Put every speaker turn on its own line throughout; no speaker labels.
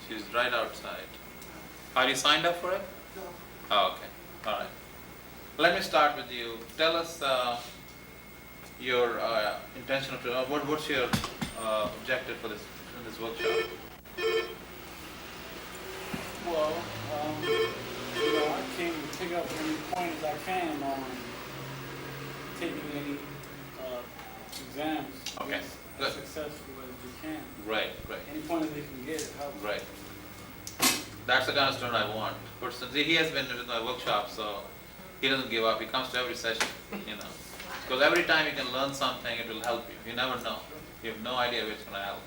She's right outside. Are you signed up for it?
No.
Oh, okay. All right. Let me start with you. Tell us your intention of what's your objective for this workshop?
Well, I came to pick up any pointers I can on taking any exams
Okay,
as
good.
successful as you can.
Right, right,
Any pointers they can get help.
right. That's the kind of student I want. But since he has been in my workshop, so he doesn't give up. He comes to every session, you know. Because every time you can learn something, it will help you. You never know. You have no idea which going to help.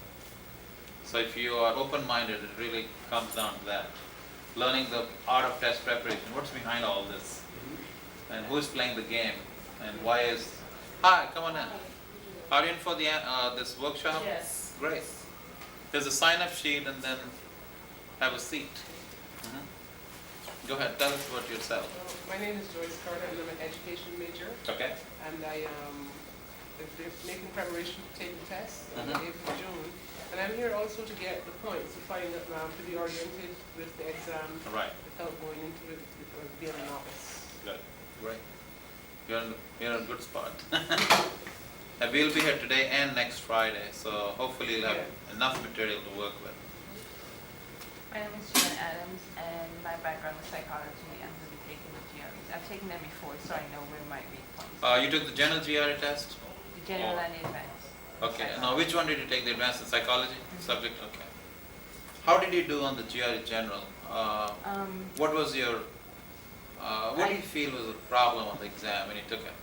So if you are open-minded, it really comes down to that. Learning the art of test preparation. What's behind all this? And who's playing the game? And why is... Hi, come on in. Are you in for the this workshop?
Yes.
Great. There's a sign-up sheet and then have a seat. Go ahead, tell us about yourself.
My name is Joyce Carter, and I'm an education major,
Okay.
and I am making preparation to take the test on
Mhm.
8th of June. And I'm here also to get the points, to find out, to be oriented with the exam
Right.
without going into it because being a novice.
Good. Great. You're in a good spot. And we'll be here today and next Friday, so hopefully you'll have enough material to work with.
My name is Jen Adams, and my background is psychology. I'm going to be taking the GREs. I've taken them before, so I know where my weak points are.
You took the general GRE test?
The general and the advanced.
Okay. Now, which one did you take? The advanced in psychology subject? Okay. How did you do on the GRE general? What was your? What do you feel was the problem on the exam when you took it?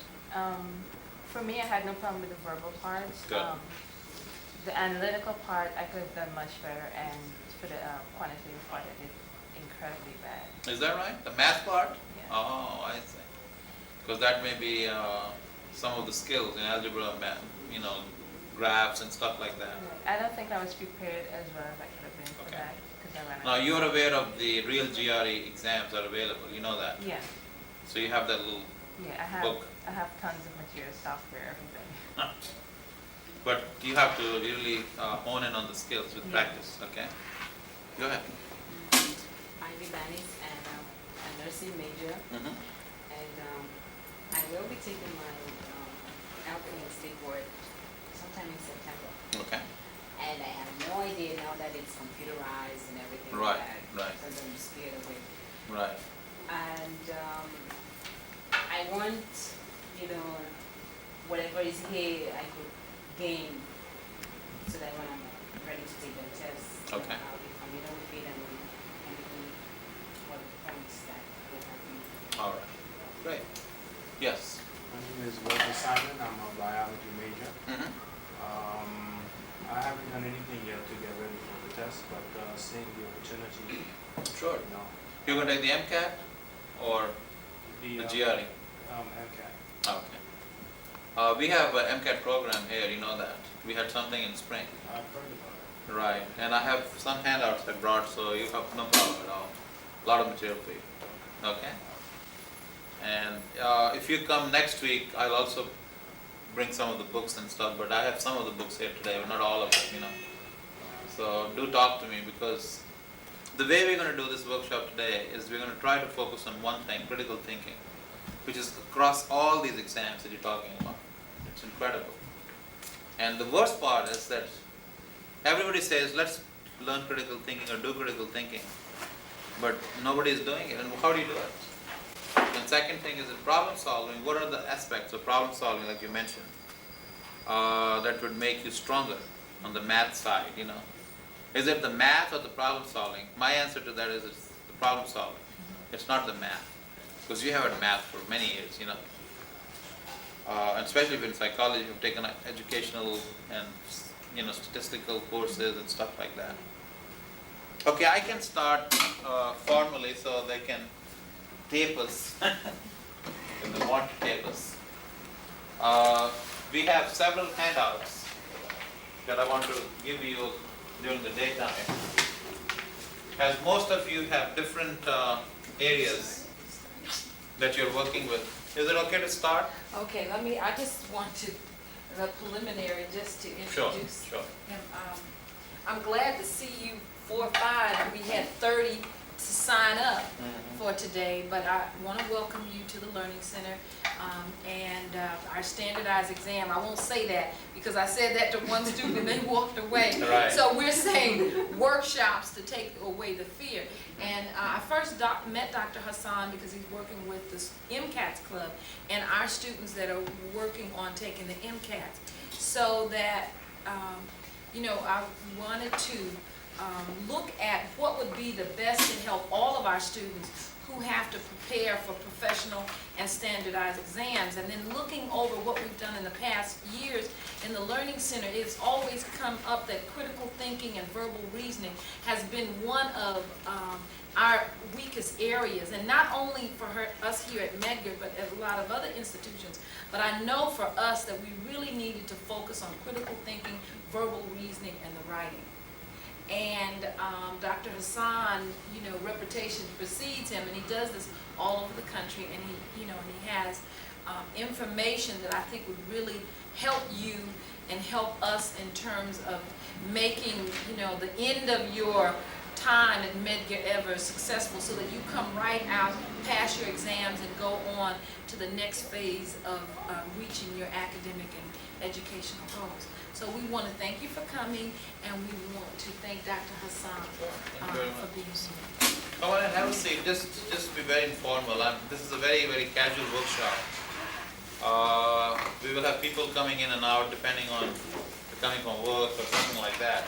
For me, I had no problem with the verbal parts.
Good.
The analytical part, I could have done much better, and for the quantitative part, I did incredibly bad.
Is that right? The math part?
Yeah.
Oh, I see. Because that may be some of the skills in algebra, math, you know, graphs and stuff like that.
I don't think I was prepared as well as I could have been for
Okay.
that, because I ran out
Now,
of
you're aware of the real GRE exams are available, you know that?
Yeah,
So you have that little
yeah,
book.
I have tons of material, software, everything.
But you have to really hone in on the skills with
Yeah.
practice, okay? Go ahead.
I'm Libanese and a nursing major,
Mm-hmm.
and I will be taking my alpine state board sometime in September.
Okay.
And I have no idea now that it's computerized and everything
Right,
like that.
right.
Because I'm scared of it.
Right.
And I want, whatever is here, I could gain so that when I'm ready to take the test,
Okay.
I'll be familiar with it and what the points that will help me.
All right. Great. Yes.
My name is Walter Simon. I'm a biology major.
Mm-hmm.
I haven't done anything yet to get ready for the test, but seeing the opportunity,
Sure.
you know,
You're going to take the MCAT or the GRE?
MCAT.
Okay. We have an MCAT program here, you know that. We had something in spring.
I've heard about it.
Right. And I have some handouts I brought, so you have no problem at all. A lot of material for you. Okay? And if you come next week, I'll also bring some of the books and stuff, but I have some of the books here today, but not all of them, you know. So do talk to me, because the way we're going to do this workshop today is we're going to try to focus on one thing, critical thinking, which is across all these exams that you're talking about. It's incredible. And the worst part is that everybody says, let's learn critical thinking or do critical thinking, but nobody is doing it. And how do you do it? And second thing is in problem solving, what are the aspects of problem solving, like you mentioned, that would make you stronger on the math side, you know? Is it the math or the problem solving? My answer to that is it's the problem solving. It's not the math. Because you have had math for many years, you know. And especially in psychology, you've taken educational and, you know, statistical courses and stuff like that. Okay, I can start formally so they can tape us, if they want to tape us. We have several handouts that I want to give you during the daytime. As most of you have different areas that you're working with. Is it okay to start?
Okay, I just wanted the preliminary just to introduce
Sure.
him.
I'm glad to see you 4 or 5, we had 30 to sign up for today, but I want to welcome you to the Learning Center and our standardized exam. I won't say that because I said that to one student and they walked away.
Right.
So we're saying workshops to take away the fear. And I first met Dr. Hassan because he's working with the MCAT club and our students that are working on taking the MCAT. So that, you know, I wanted to look at what would be the best to help all of our students who have to prepare for professional and standardized exams. And then looking over what we've done in the past years in the Learning Center, it's always come up that critical thinking and verbal reasoning has been one of our weakest areas, and not only for us here at Medgar, but at a lot of other institutions. But I know for us that we really needed to focus on critical thinking, verbal reasoning, and the writing. And Dr. Hassan, you know, reputation precedes him, and he does this all over the country, and he, you know, and he has information that I think would really help you and help us in terms of making, you know, the end of your time at Medgar ever successful, so that you come right out, pass your exams, and go on to the next phase of reaching your academic and educational goals. So we want to thank you for coming, and we want to thank Dr. Hassan for being here.
Come on and have a seat. Just be very informal. This is a very, very casual workshop. We will have people coming in and out depending on if they're coming from work or something like that.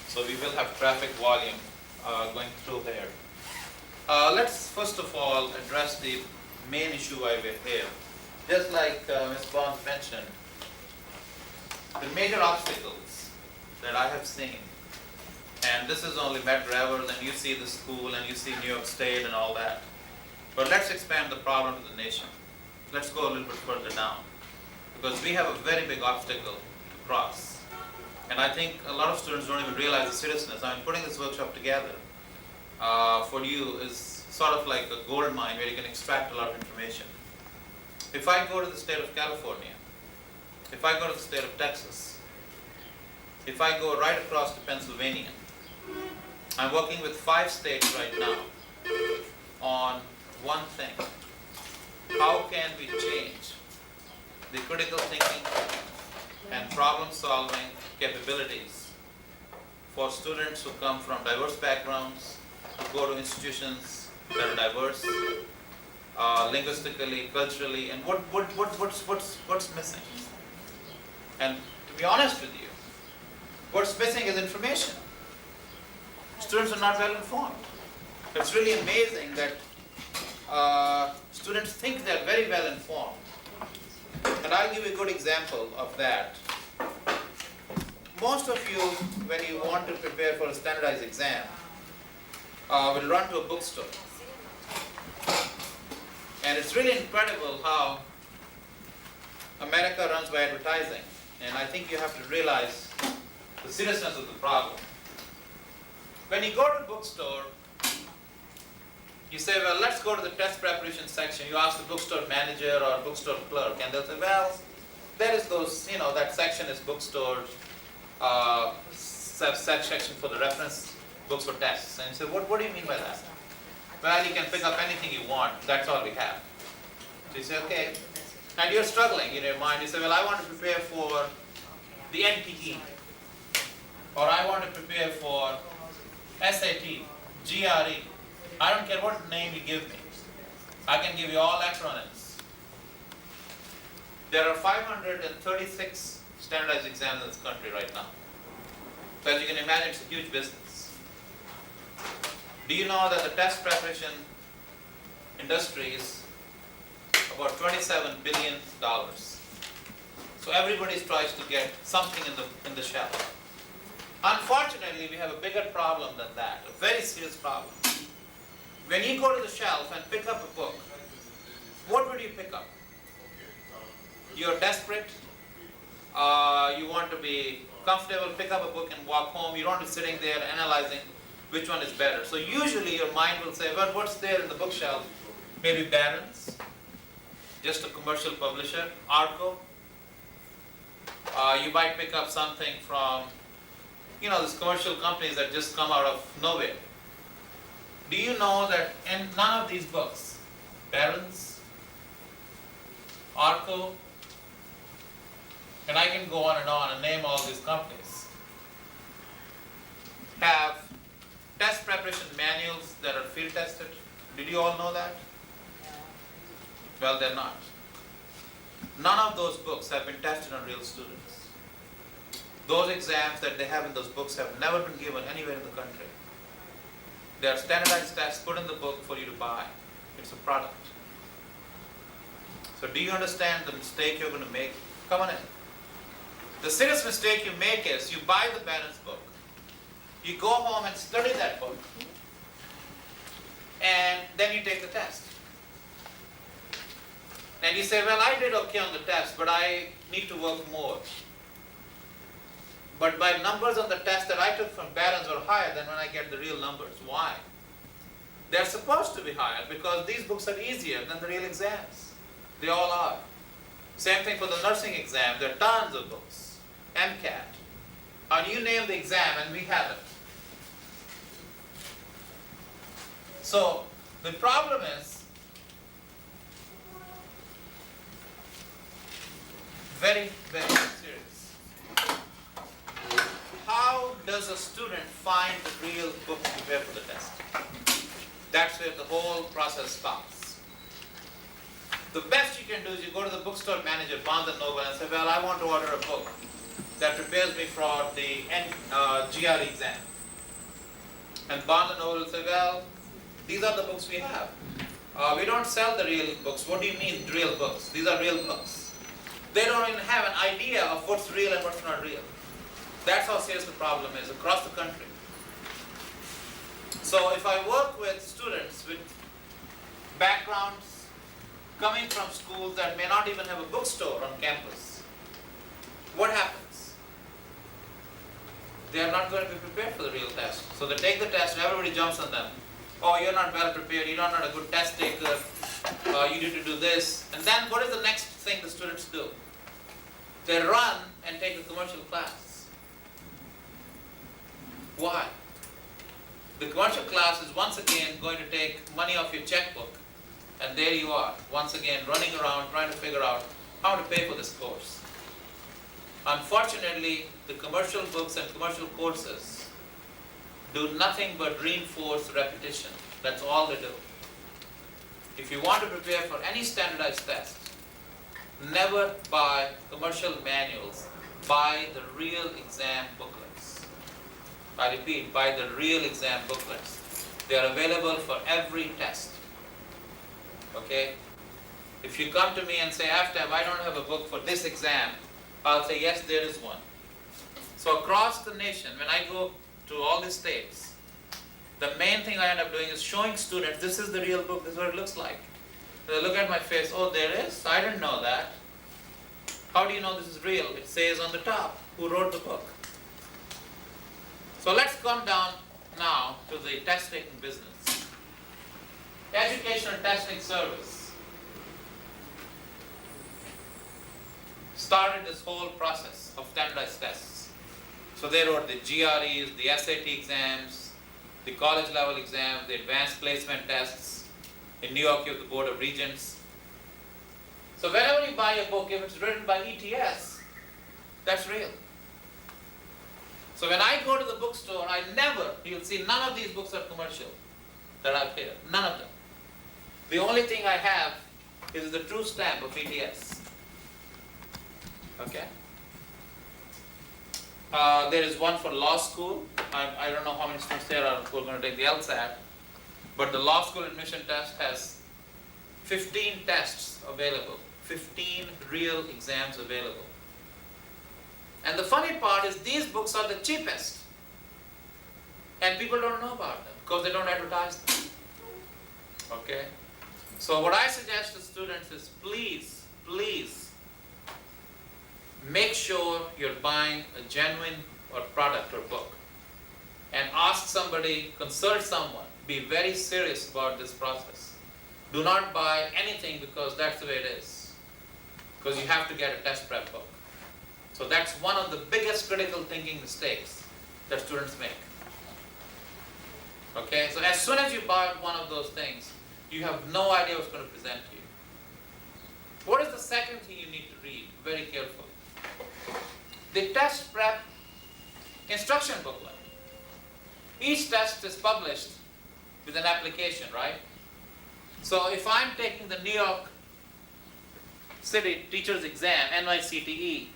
So we will have traffic volume going through there. Let's first of all address the main issue why we're here. Just like Ms. Bonds mentioned, the major obstacles that I have seen, and this is only Medgar, and you see the school and you see New York State and all that. But let's expand the problem to the nation. Let's go a little bit further down, because we have a very big obstacle to cross. And I think a lot of students don't even realize the seriousness. I mean, putting this workshop together for you is sort of like a gold mine where you can extract a lot of information. If I go to the state of California, if I go to the state of Texas, if I go right across to Pennsylvania, I'm working with 5 states right now on one thing. How can we change the critical thinking and problem solving capabilities for students who come from diverse backgrounds, who go to institutions that are diverse, linguistically, culturally, and what's missing? And to be honest with you, what's missing is information. Students are not well informed. It's really amazing that students think they're very well informed. And I'll give you a good example of that. Most of you, when you want to prepare for a standardized exam, will run to a bookstore. And it's really incredible how America runs by advertising. And I think you have to realize the seriousness of the problem. When you go to a bookstore, you say, well, let's go to the test preparation section. You ask the bookstore manager or bookstore clerk, and they'll say, well, there is those, you know, that section is bookstore section for the reference books for tests. And you say, what do you mean by that? Well, you can pick up anything you want. That's all we have. So you say, okay. And you're struggling in your mind. You say, well, I want to prepare for the NPE. Or I want to prepare for SAT, GRE. I don't care what name you give me. I can give you all acronyms. There are 536 standardized exams in this country right now. So as you can imagine, it's a huge business. Do you know that the test preparation industry is about $27 billion? So everybody tries to get something in the shelf. Unfortunately, we have a bigger problem than that, a very serious problem. When you go to the shelf and pick up a book, what would you pick up? You're desperate, you want to be comfortable, pick up a book and walk home. You don't want to be sitting there analyzing which one is better. So usually your mind will say, well, what's there in the bookshelf? Maybe Barron's, just a commercial publisher, Arco. You might pick up something from you know, these commercial companies that just come out of nowhere. Do you know that in none of these books, Barron's, Arco, and I can go on and name all these companies, have test preparation manuals that are field tested? Did you all know that? Well, they're not. None of those books have been tested on real students. Those exams that they have in those books have never been given anywhere in the country. They are standardized tests put in the book for you to buy. It's a product. So do you understand the mistake you're going to make? Come on in. The serious mistake you make is you buy the Barron's book, you go home and study that book, and then you take the test. And you say, well, I did okay on the test, but I need to work more. But my numbers on the test that I took from Barron's were higher than when I get the real numbers. Why? They're supposed to be higher because these books are easier than the real exams. They all are. Same thing for the nursing exam. There are tons of books. MCAT. And you name the exam and we have it. So the problem is very, very serious. How does a student find the real book to prepare for the test? That's where the whole process stops. The best you can do is you go to the bookstore manager, Barnes & Noble, and say, well, I want to order a book that prepares me for the GRE exam. And Barnes & Noble will say, well, these are the books we have. We don't sell the real books. What do you mean real books? These are real books. They don't even have an idea of what's real and what's not real. That's how serious the problem is across the country. So if I work with students with backgrounds coming from schools that may not even have a bookstore on campus, what happens? They are not going to be prepared for the real test. So they take the test and everybody jumps on them. Oh, you're not well prepared, you're not a good test taker, you need to do this. And then what is the next thing the students do? They run and take a commercial class. Why? The commercial class is once again going to take money off your checkbook, and there you are, once again running around trying to figure out how to pay for this course. Unfortunately, the commercial books and commercial courses do nothing but reinforce repetition. That's all they do. If you want to prepare for any standardized test, never buy commercial manuals, buy the real exam booklets. I repeat, buy the real exam booklets. They are available for every test. Okay? If you come to me and say, Aftab, I don't have a book for this exam, I'll say, yes, there is one. So across the nation, when I go to all the states, the main thing I end up doing is showing students, this is the real book, this is what it looks like. They look at my face, oh, there is? I didn't know that. How do you know this is real? It says on the top, who wrote the book. So let's come down now to the testing business. Educational Testing Service started this whole process of standardized tests. So they wrote the GREs, the SAT exams, the college level exams, the advanced placement tests. In New York, you have the Board of Regents. So whenever you buy a book, if it's written by ETS, that's real. So when I go to the bookstore, you'll see none of these books are commercial that I've here, none of them. The only thing I have is the true stamp of ETS. Okay? There is one for law school. I don't know how many students there are who are going to take the LSAT, but the law school admission test has 15 tests available, 15 real exams available. And the funny part is these books are the cheapest. And people don't know about them because they don't advertise them. Okay? So what I suggest to students is please, please make sure you're buying a genuine or product or book. And ask somebody, consult someone, be very serious about this process. Do not buy anything because that's the way it is. Because you have to get a test prep book. So that's one of the biggest critical thinking mistakes that students make. Okay, so as soon as you buy one of those things, you have no idea what's going to present to you. What is the second thing you need to read very carefully? The test prep instruction booklet. Each test is published with an application, right? So if I'm taking the New York City Teachers Exam, NYSTCE,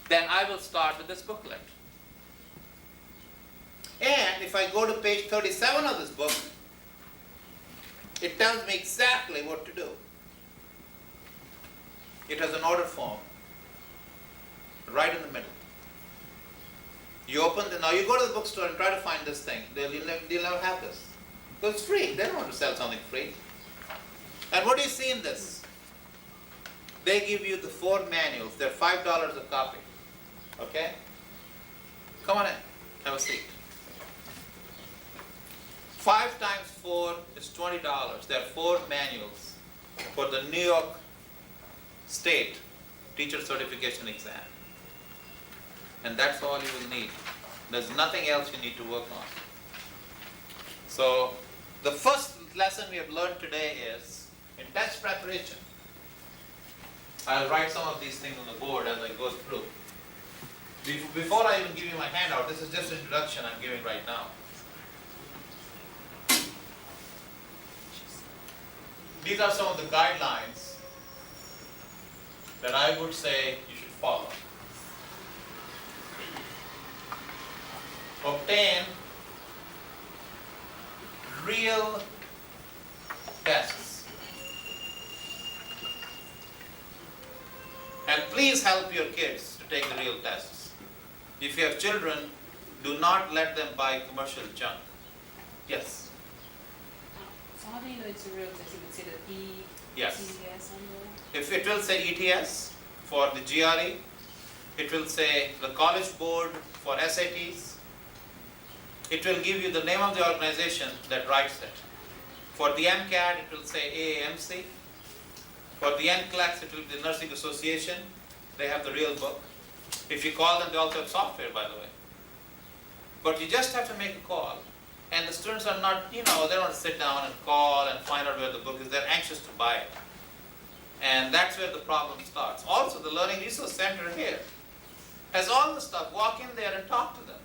then I will start with this booklet. And if I go to page 37 of this book, it tells me exactly what to do. It has an order form right in the middle. You open now you go to the bookstore and try to find this thing. You'll never have this. Because it's free. They don't want to sell something free. And what do you see in this? They give you the 4 manuals. They're $5 a copy. Okay? Come on in. Have a seat. 5 times 4 is $20. There are 4 manuals for the New York State Teacher Certification Exam. And that's all you will need. There's nothing else you need to work on. So, the first lesson we have learned today is, in test preparation, I'll write some of these things on the board as I go through. Before I even give you my handout, this is just an introduction I'm giving right now. These are some of the guidelines that I would say you should follow. Obtain real tests. And please help your kids to take the real tests. If you have children, do not let them buy commercial junk. Yes?
So how do you know it's a real test? It would say the E,
Yes.
CES on there?
If it will say ETS for the GRE, it will say the College Board for SATs. It will give you the name of the organization that writes it. For the MCAT, it will say AAMC. For the NCLEX, it will be the Nursing Association. They have the real book. If you call them, they also have software, by the way. But you just have to make a call. And the students are not, they don't want to sit down and call and find out where the book is. They're anxious to buy it. And that's where the problem starts. Also, the Learning Resource Center here has all the stuff. Walk in there and talk to them.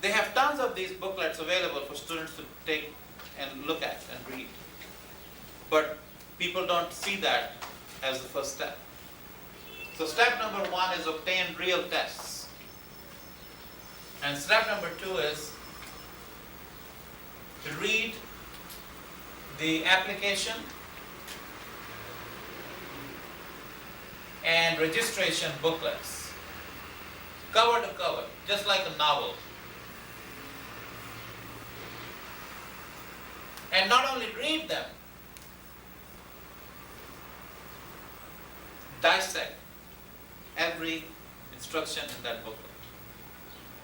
They have tons of these booklets available for students to take and look at and read. But people don't see that as the first step. So step number 1 is obtain real tests. And step number 2 is to read the application and registration booklets, cover to cover, just like a novel. And not only read them, dissect every instruction in that booklet.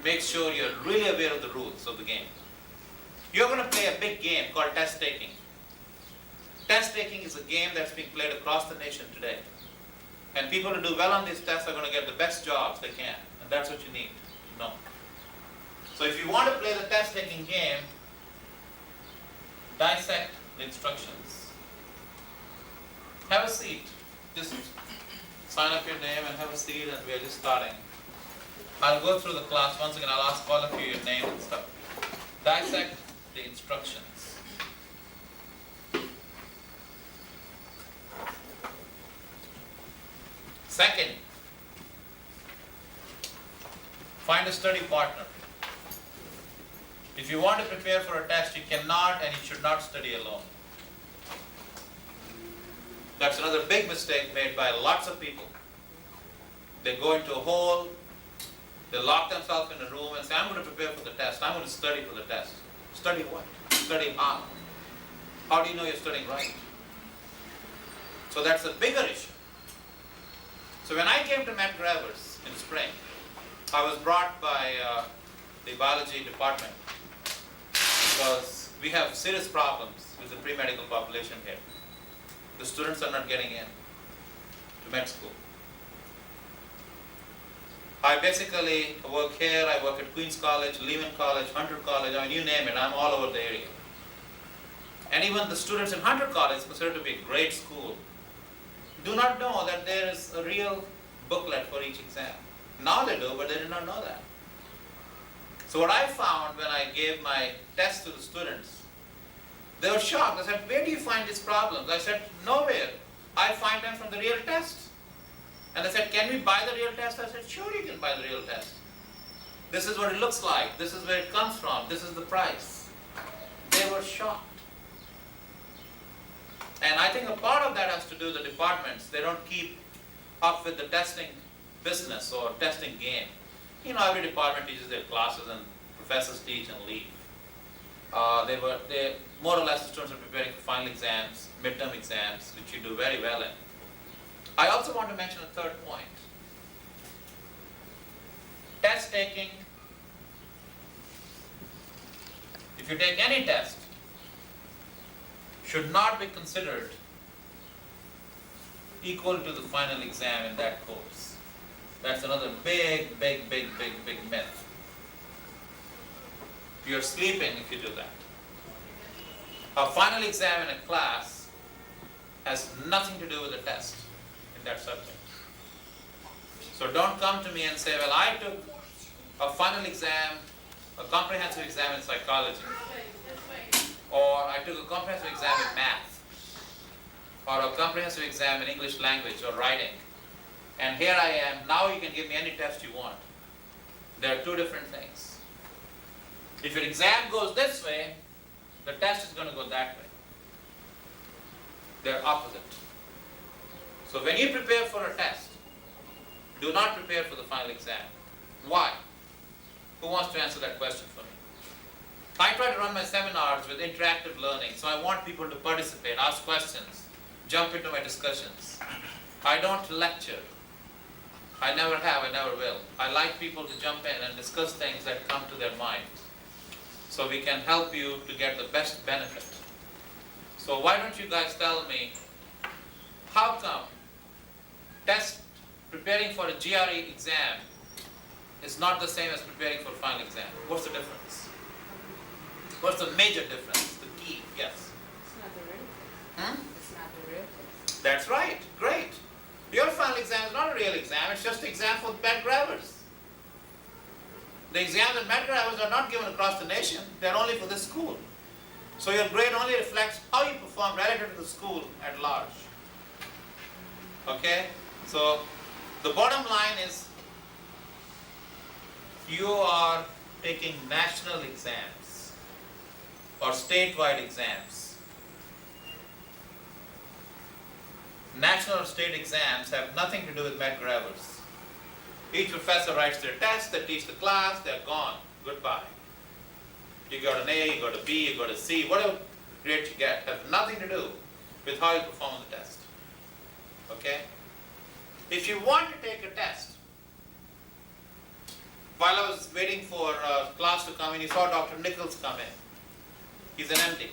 Make sure you're really aware of the rules of the game. You're going to play a big game called test taking. Test taking is a game that's being played across the nation today. And people who do well on these tests are going to get the best jobs they can. And that's what you need to know. So if you want to play the test taking game, dissect the instructions. Have a seat. Just sign up your name and have a seat, and we are just starting. I'll go through the class. Once again, I'll ask all of you your name and stuff. Dissect the instructions. Second, find a study partner. If you want to prepare for a test, you cannot and you should not study alone. That's another big mistake made by lots of people. They go into a hole, they lock themselves in a room and say, I'm going to prepare for the test, I'm going to study for the test. Study what? Study how? How do you know you're studying right? So that's a bigger issue. So when I came to Medgar in spring, I was brought by the biology department because we have serious problems with the pre-medical population here. The students are not getting in to med school. I basically work here, I work at Queen's College, Lehman College, Hunter College, I mean you name it, I'm all over the area. And even the students in Hunter College is considered to be a great school, do not know that there is a real booklet for each exam. Now they do, but they did not know that. So what I found when I gave my test to the students, they were shocked. They said, where do you find these problems? I said, nowhere. I find them from the real test. And they said, can we buy the real test? I said, sure you can buy the real test. This is what it looks like. This is where it comes from. This is the price. They were shocked. And I think a part of that has to do with the departments. They don't keep up with the testing business or testing game. You know, every department teaches their classes and professors teach and leave. They more or less the students are preparing for final exams, midterm exams, which you do very well in. I also want to mention a third point. Test taking, if you take any test, should not be considered equal to the final exam in that course. That's another big myth. You're sleeping if you do that. A final exam in a class has nothing to do with the test in that subject. So don't come to me and say, well, I took a final exam, a comprehensive exam in psychology, or I took a comprehensive exam in math, or a comprehensive exam in English language or writing, and here I am, now you can give me any test you want. There are two different things. If your exam goes this way, the test is going to go that way. They're opposite. So when you prepare for a test, do not prepare for the final exam. Why? Who wants to answer that question for me? I try to run my seminars with interactive learning, so I want people to participate, ask questions, jump into my discussions. I don't lecture. I never have, I never will. I like people to jump in and discuss things that come to their mind, so we can help you to get the best benefit. So why don't you guys tell me, how come preparing for a GRE exam is not the same as preparing for a final exam? What's the difference? What's the major difference? The key, yes.
It's not the real test. It's not the real test.
That's right, great. Your final exam is not a real exam, it's just an exam for bad grabbers. The exams in Medgar are not given across the nation, they're only for this school. So your grade only reflects how you perform relative to the school at large. Okay? So the bottom line is, you are taking national exams or statewide exams. National or state exams have nothing to do with med grabbers. Each professor writes their test, they teach the class, they're gone. Goodbye. You got an A, you got a B, you got a C, whatever grade you get has nothing to do with how you perform on the test. Okay? If you want to take a test, while I was waiting for class to come in, you saw Dr. Nichols come in. He's an MD.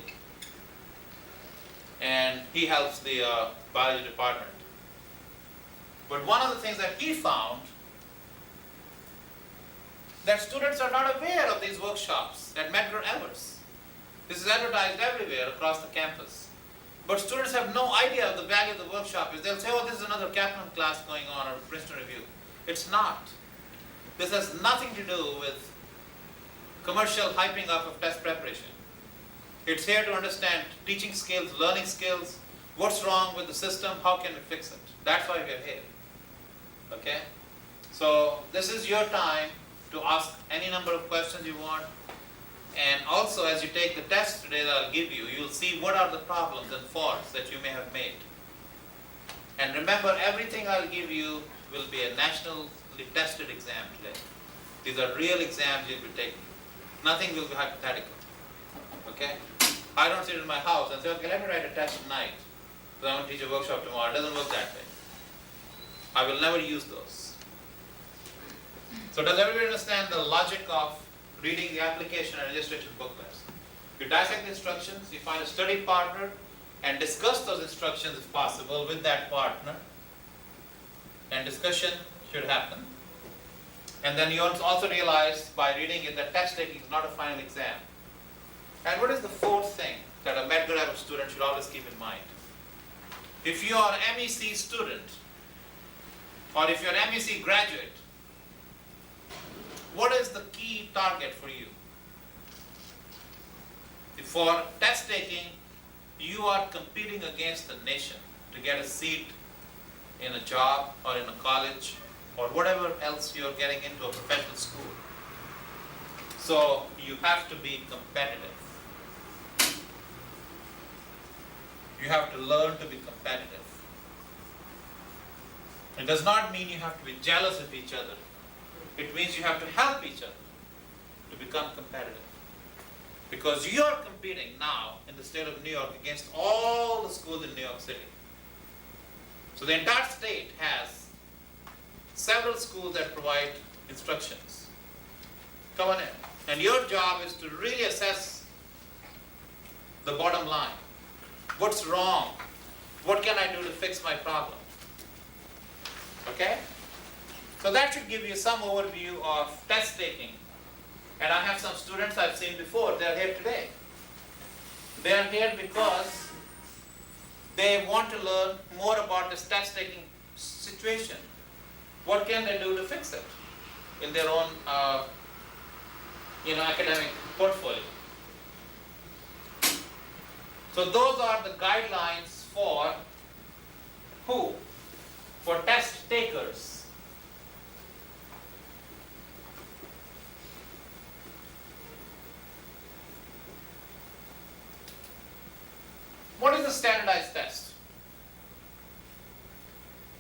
And he helps the biology department. But one of the things that he found, that students are not aware of these workshops at Medgar Evers. This is advertised everywhere across the campus. But students have no idea of the value of the workshop. They'll say, oh, this is another Kaplan class going on, or Princeton Review. It's not. This has nothing to do with commercial hyping up of test preparation. It's here to understand teaching skills, learning skills, what's wrong with the system, how can we fix it. That's why we're here. Okay? So this is your time to ask any number of questions you want. And also, as you take the test today that I'll give you, you'll see what are the problems and faults that you may have made. And remember, everything I'll give you will be a nationally tested exam today. These are real exams you'll be taking. Nothing will be hypothetical. Okay? I don't sit in my house and say, okay, let me write a test tonight, because I'm going to teach a workshop tomorrow. It doesn't work that way. I will never use those. So does everybody understand the logic of reading the application and registration booklets? You dissect the instructions, you find a study partner, and discuss those instructions if possible with that partner. And discussion should happen. And then you also realize by reading it that test taking is not a final exam. And what is the fourth thing that a Medgar student should always keep in mind? If you are an MEC student, or if you're an MEC graduate, what is the key target for you? For test taking, you are competing against the nation to get a seat in a job or in a college or whatever else you're getting into a professional school. So you have to be competitive. You have to learn to be competitive. It does not mean you have to be jealous of each other. It means you have to help each other to become competitive. Because you are competing now in the state of New York against all the schools in New York City. So the entire state has several schools that provide instructions. Come on in. And your job is to really assess the bottom line. What's wrong? What can I do to fix my problem? Okay? So that should give you some overview of test taking. And I have some students I've seen before, they're here today. They're here because they want to learn more about this test taking situation. What can they do to fix it in their own academic portfolio? So those are the guidelines for who? For test takers. What is a standardized test?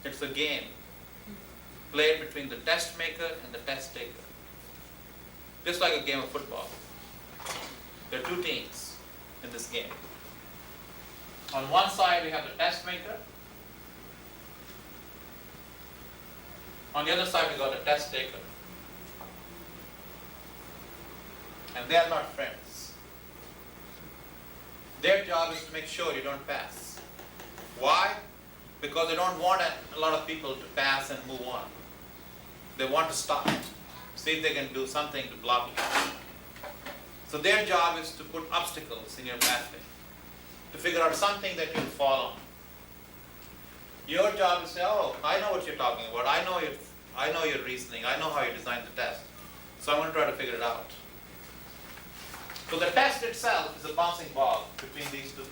It's a game played between the test maker and the test taker. Just like a game of football. There are two teams in this game. On one side we have the test maker. On the other side we got the test taker. And they are not friends. Their job is to make sure you don't pass. Why? Because they don't want a lot of people to pass and move on. They want to stop, see if they can do something to block you. So their job is to put obstacles in your pathway, to figure out something that you'll fall on. Your job is to say, oh, I know what you're talking about, I know your reasoning, I know how you designed the test, so I'm going to try to figure it out. So the test itself is a bouncing ball between these two.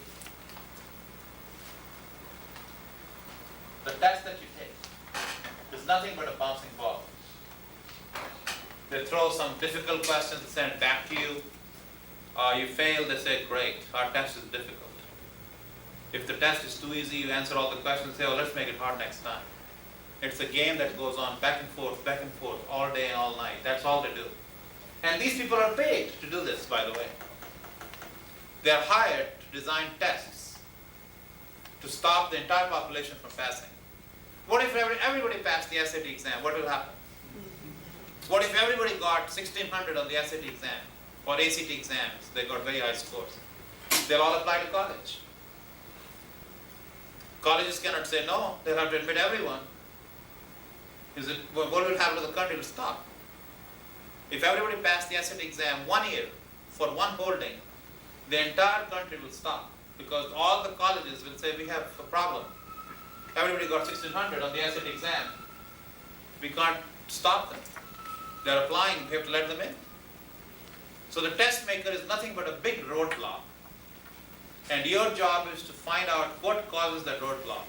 The test that you take is nothing but a bouncing ball. They throw some difficult questions and send it back to you. You fail, they say, great, our test is difficult. If the test is too easy, you answer all the questions, say, oh, let's make it hard next time. It's a game that goes on back and forth, all day and all night. That's all they do. And these people are paid to do this, by the way. They are hired to design tests to stop the entire population from passing. What if everybody passed the SAT exam? What will happen? What if everybody got 1600 on the SAT exam or ACT exams? They got very high scores. They'll all apply to college. Colleges cannot say no, they'll have to admit everyone. What will happen to the country? It will stop. If everybody passed the SAT exam 1 year for one holding, the entire country will stop because all the colleges will say we have a problem. Everybody got 1600 on the SAT exam. We can't stop them. They're applying, we have to let them in. So the test maker is nothing but a big roadblock. And your job is to find out what causes that roadblock.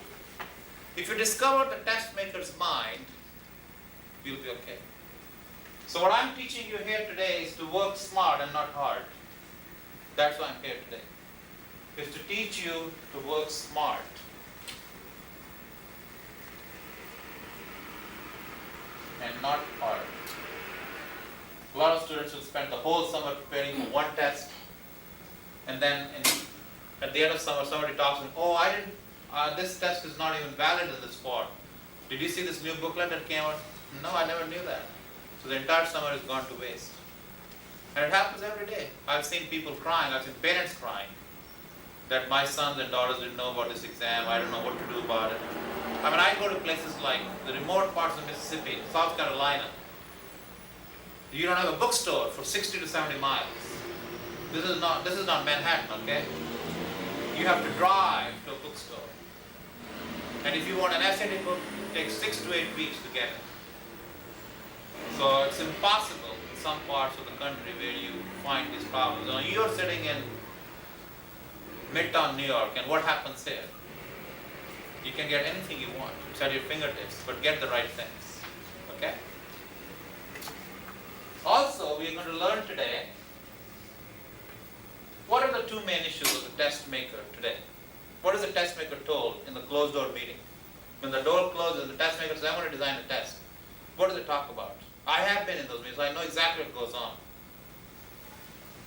If you discover the test maker's mind, you'll be okay. So what I'm teaching you here today is to work smart and not hard. That's why I'm here today. Is to teach you to work smart. And not hard. A lot of students will spend the whole summer preparing for one test, and then at the end of summer somebody talks and oh, this test is not even valid in this spot. Did you see this new booklet that came out? No, I never knew that. So the entire summer has gone to waste. And it happens every day. I've seen people crying, I've seen parents crying that my sons and daughters didn't know about this exam, I don't know what to do about it. I mean, I go to places like the remote parts of Mississippi, South Carolina, You don't have a bookstore for 60 to 70 miles. This is not Manhattan, okay? You have to drive to a bookstore. And if you want an SAT book, it takes 6 to 8 weeks to get it. So it's impossible in some parts of the country where you find these problems. Now you're sitting in Midtown, New York, and what happens here? You can get anything you want. It's at your fingertips, but get the right things. Okay? Also, we are going to learn today what are the two main issues of the test maker today. What is the test maker told in the closed door meeting? When the door closes, the test maker says, I'm going to design a test. What do they talk about? I have been in those meetings, so I know exactly what goes on.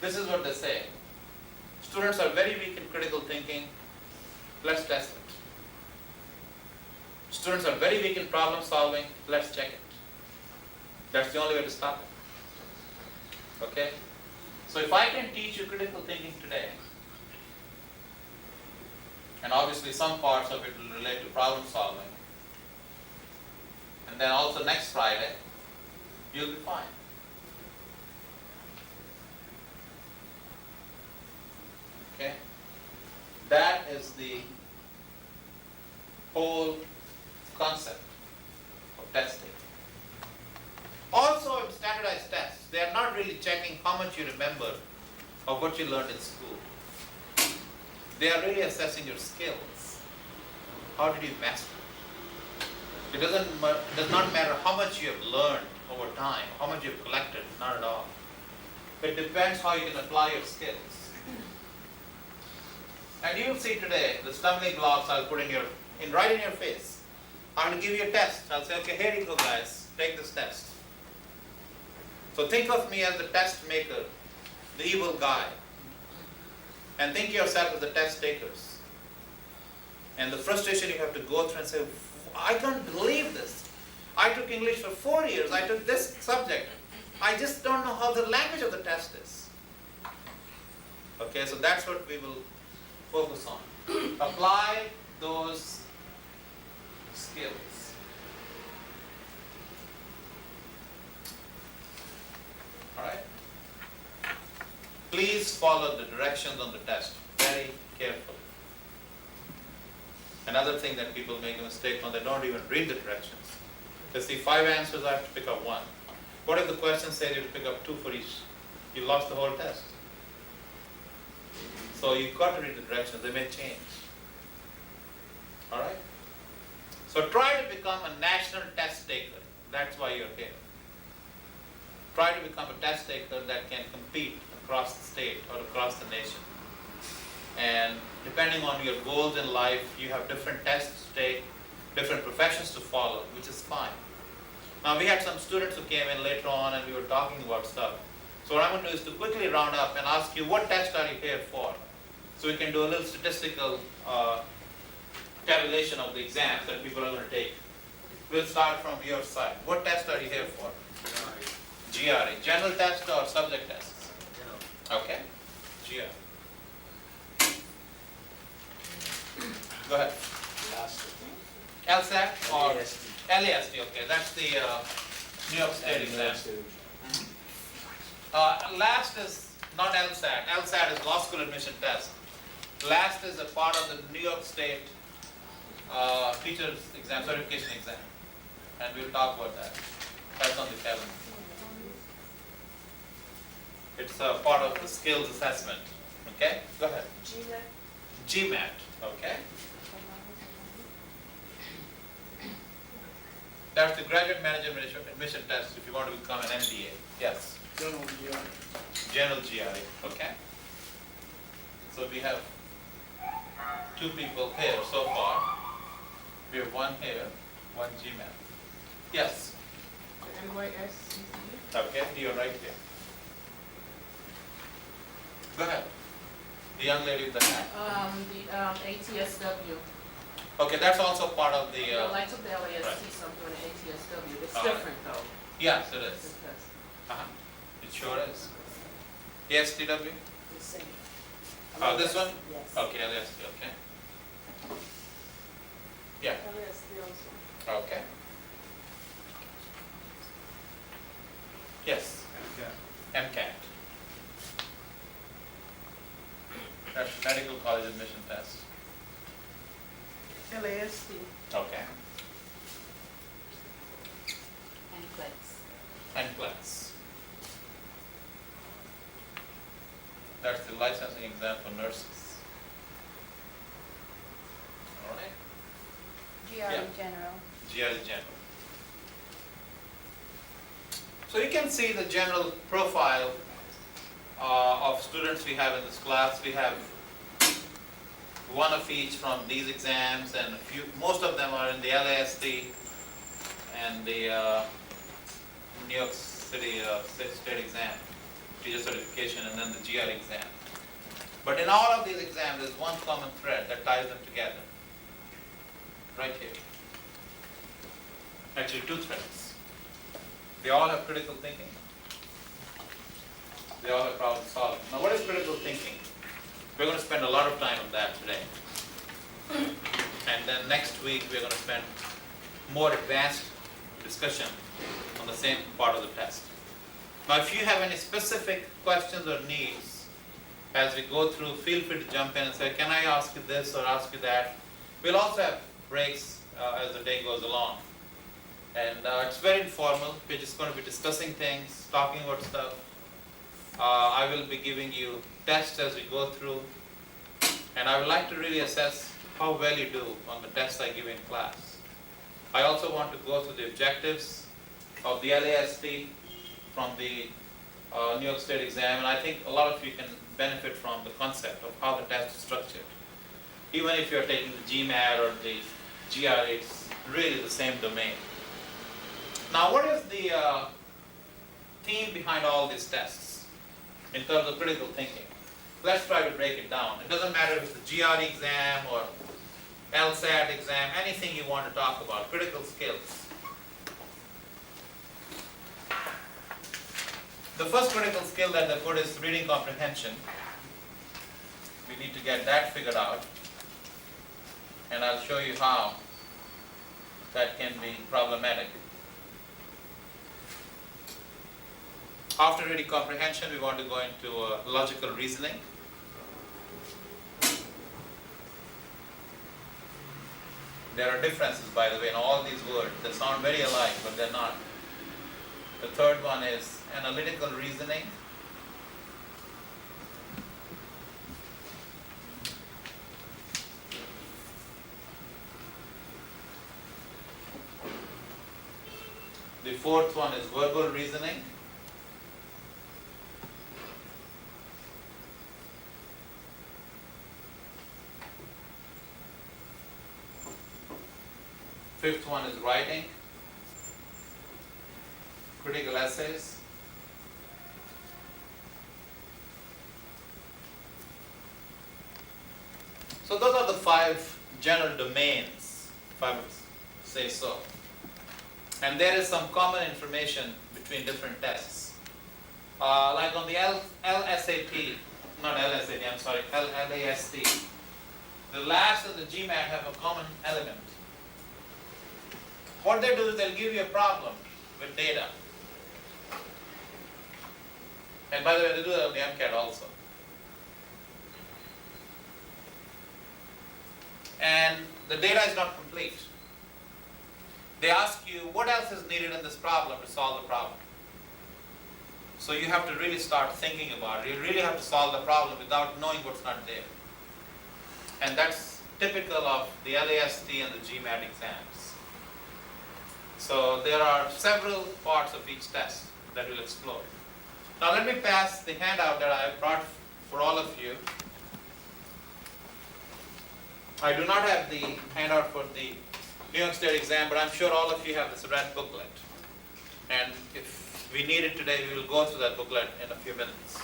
This is what they say. Students are very weak in critical thinking. Let's test it. Students are very weak in problem solving. Let's check it. That's the only way to stop it. Okay? So if I can teach you critical thinking today, and obviously some parts of it will relate to problem solving, and then also next Friday, you'll be fine. Okay? That is the whole concept of testing. Also in standardized tests, they are not really checking how much you remember of what you learned in school. They are really assessing your skills. How did you master it? It does not matter how much you have learned over time, how much you have collected, not at all. It depends how you can apply your skills. And you will see today the stumbling blocks I'll put right in your face. I'm going to give you a test. I'll say, okay, here you go guys, take this test. So think of me as the test maker, the evil guy. And think yourself as the test takers. And the frustration you have to go through and say, I can't believe this. I took English for 4 years, I took this subject. I just don't know how the language of the test is. Okay, so that's what we will focus on. Apply those skills. Alright? Please follow the directions on the test very carefully. Another thing that people make a mistake on, they don't even read the directions. They see 5 answers, I have to pick up 1. What if the question says you have to pick up 2 for each? You lost the whole test. So you've got to read the directions, they may change. Alright? So try to become a national test taker. That's why you're here. Try to become a test taker that can compete across the state or across the nation. And depending on your goals in life, you have different tests to take, different professions to follow, which is fine. Now we had some students who came in later on and we were talking about stuff. So what I'm going to do is to quickly round up and ask you, what test are you here for? So we can do a little statistical tabulation of the exams that people are going to take. We'll start from your side. What test are you here for? GRE. General test or subject tests? Okay. GRE. Go ahead. LSAT or LAST, okay, that's the New York State exam. LAST is not LSAT. LSAT is law school admission test. LAST is a part of the New York State teacher's exam, certification exam. And we'll talk about that. That's on the calendar. It's a part of the skills assessment. Okay, go ahead. GMAT, okay. That's the graduate manager admission test if you want to become an MBA. Yes.
General GRE.
General GRE, okay. So we have 2 people here so far. We have 1 here, 1 GMAT. Yes.
NYSTCE.
Okay, you're right here. Go ahead. The young lady with the hat.
ATSW.
Okay, that's also part of the.
Well, I took the LAST,
right.
so I'm doing ATSW. It's
All right.
different though.
Yes, it
It's
is.
the test.
It sure is. ASTW?
The same.
Oh, this one?
Yes.
Okay, LST, okay. Yeah,
LAST also.
okay. Yes. MCAT. That's Medical College Admission Test.
LAST.
Okay.
And clicks.
And class. That's the licensing exam for nurses. All right.
GRE
Yeah.
general.
GRE general. So you can see the general profile of students we have in this class. We have one of each from these exams, and most of them are in the LAST and the New York City state exam, teacher certification, and then the GRE exam. But in all of these exams, there's one common thread that ties them together. Right here. Actually, two threads. They all have critical thinking. They all have problem solving. Now, what is critical thinking? We're going to spend a lot of time on that today. And then next week, we're going to spend more advanced discussion on the same part of the test. Now, if you have any specific questions or needs as we go through, feel free to jump in and say, can I ask you this or ask you that? We'll also have breaks as the day goes along. And it's very informal. We're just going to be discussing things, talking about stuff. I will be giving you tests as we go through. And I would like to really assess how well you do on the tests I give in class. I also want to go through the objectives of the LAST from the New York State exam, and I think a lot of you can benefit from the concept of how the test is structured. Even if you're taking the GMAT or the GRE, it's really the same domain. Now, what is the theme behind all these tests in terms of critical thinking? Let's try to break it down. It doesn't matter if it's the GRE exam or LSAT exam, anything you want to talk about, critical skills. The first critical skill that they put is reading comprehension. We need to get that figured out. And I'll show you how that can be problematic. After reading comprehension, we want to go into logical reasoning. There are differences, by the way, in all these words. They sound very alike, but they're not. The third one is analytical reasoning. The fourth one is verbal reasoning. Fifth one is writing, critical essays. So those are the 5 general domains, if I would say so. And there is some common information between different tests. Like on the LSAT, not LSAT, I'm sorry, LAST, the LAST and the GMAT have a common element. What they do is they'll give you a problem with data. And by the way, they do that on the MCAT also. And the data is not complete. They ask you what else is needed in this problem to solve the problem. So you have to really start thinking about it. You really have to solve the problem without knowing what's not there. And that's typical of the LAST and the GMAT exams. So there are several parts of each test that we'll explore. Now let me pass the handout that I brought for all of you. I do not have the handout for the New York State exam, but I'm sure all of you have this red booklet. And if we need it today, we will go through that booklet in a few minutes.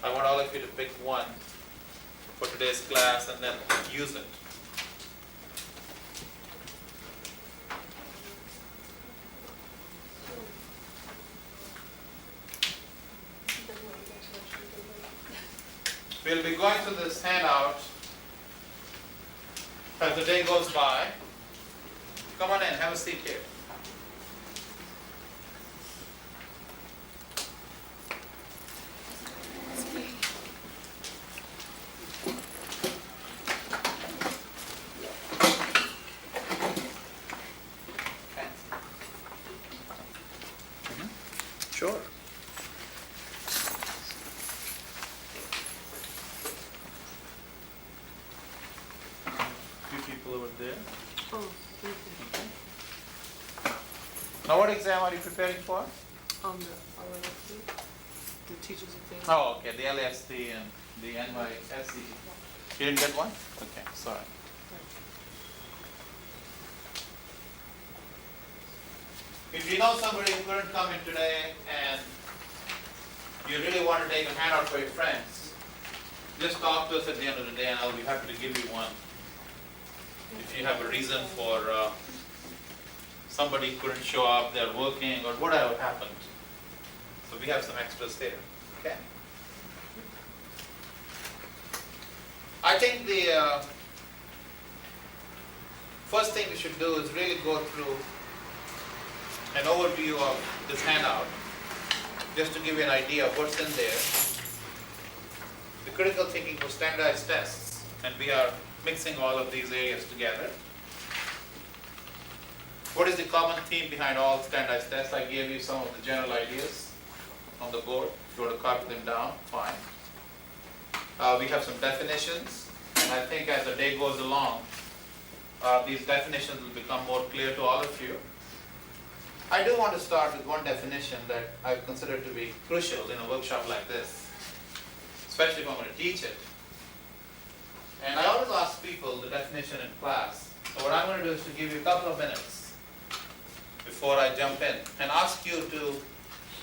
I want all of you to pick one for today's class and then use it. We'll be going through this handout as the day goes by. Come on in, have a seat here. analytical over there.
Oh,
Okay. Now what exam are you preparing for?
the LST, the teacher's exam.
Oh, okay, the LST and the NYSTCE. You didn't get one? Okay, sorry. If you know somebody who couldn't come in today and you really want to take a handout for your friends, just talk to us at the end of the day and I'll be happy to give you one. If you have a reason for somebody couldn't show up, they're working or whatever happened. So we have some extras there, okay? I think the first thing we should do is really go through an overview of this handout, just to give you an idea of what's in there. The critical thinking for standardized tests, and we are mixing all of these areas together. What is the common theme behind all standardized tests? I gave you some of the general ideas on the board. If you want to copy them down, fine. We have some definitions, and I think as the day goes along, these definitions will become more clear to all of you. I do want to start with one definition that I consider to be crucial in a workshop like this, especially if I'm going to teach it. And I always ask people the definition in class. So what I'm going to do is to give you a couple of minutes before I jump in and ask you to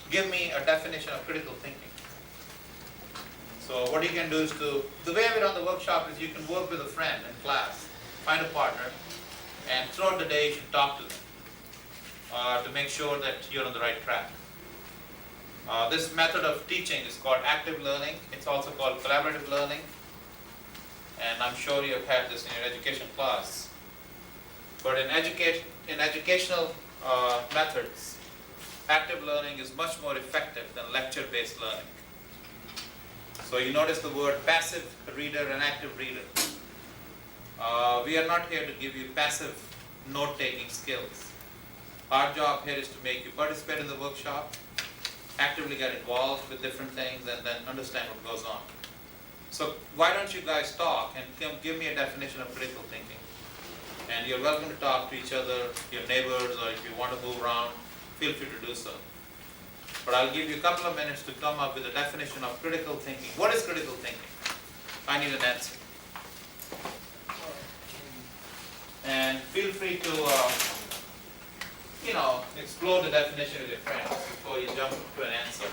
give me a definition of critical thinking. So what you can do is the way we run the workshop is you can work with a friend in class, find a partner, and throughout the day you should talk to them to make sure that you're on the right track. This method of teaching is called active learning. It's also called collaborative learning. And I'm sure you've had this in your education class. But in educational methods, active learning is much more effective than lecture-based learning. So you notice the word passive reader and active reader. We are not here to give you passive note-taking skills. Our job here is to make you participate in the workshop, actively get involved with different things, and then understand what goes on. So why don't you guys talk and give me a definition of critical thinking. And you're welcome to talk to each other, your neighbors, or if you want to move around, feel free to do so. But I'll give you a couple of minutes to come up with a definition of critical thinking. What is critical thinking? I need an answer. And feel free to explore the definition with your friends before you jump to an answer.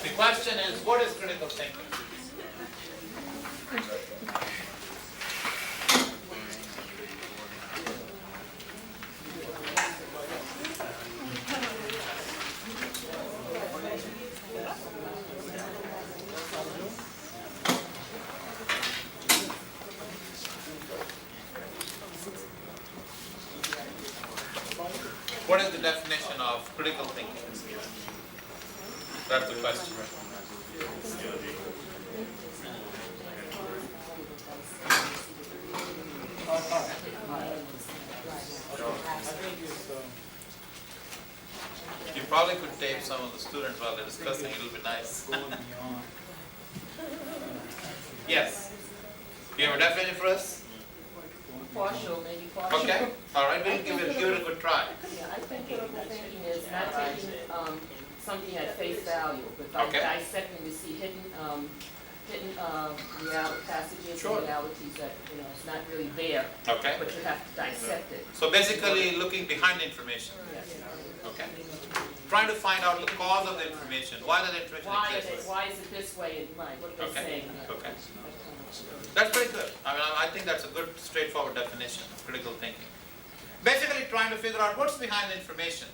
The question is, what is critical thinking? What is the definition of critical thinking? That's the question. You probably could tape some of the students while they're discussing. It'll be nice. Yes. You have a definition for us?
Partial, maybe partial.
Okay. All right. We'll give it a good try.
Yeah, I think critical thinking is not taking something at face value, but by
Okay.
dissecting to see hidden passages
Sure.
and realities that it's not really there,
Okay.
but you have to dissect it.
So basically, looking behind the information.
Yes.
Okay. Trying to find out the cause of the information. Why does the information exist?
Why is it this way in mind? What are they
Okay.
saying?
Okay. That's pretty good. I think that's a good, straightforward definition of critical thinking. Basically trying to figure out what's behind the information.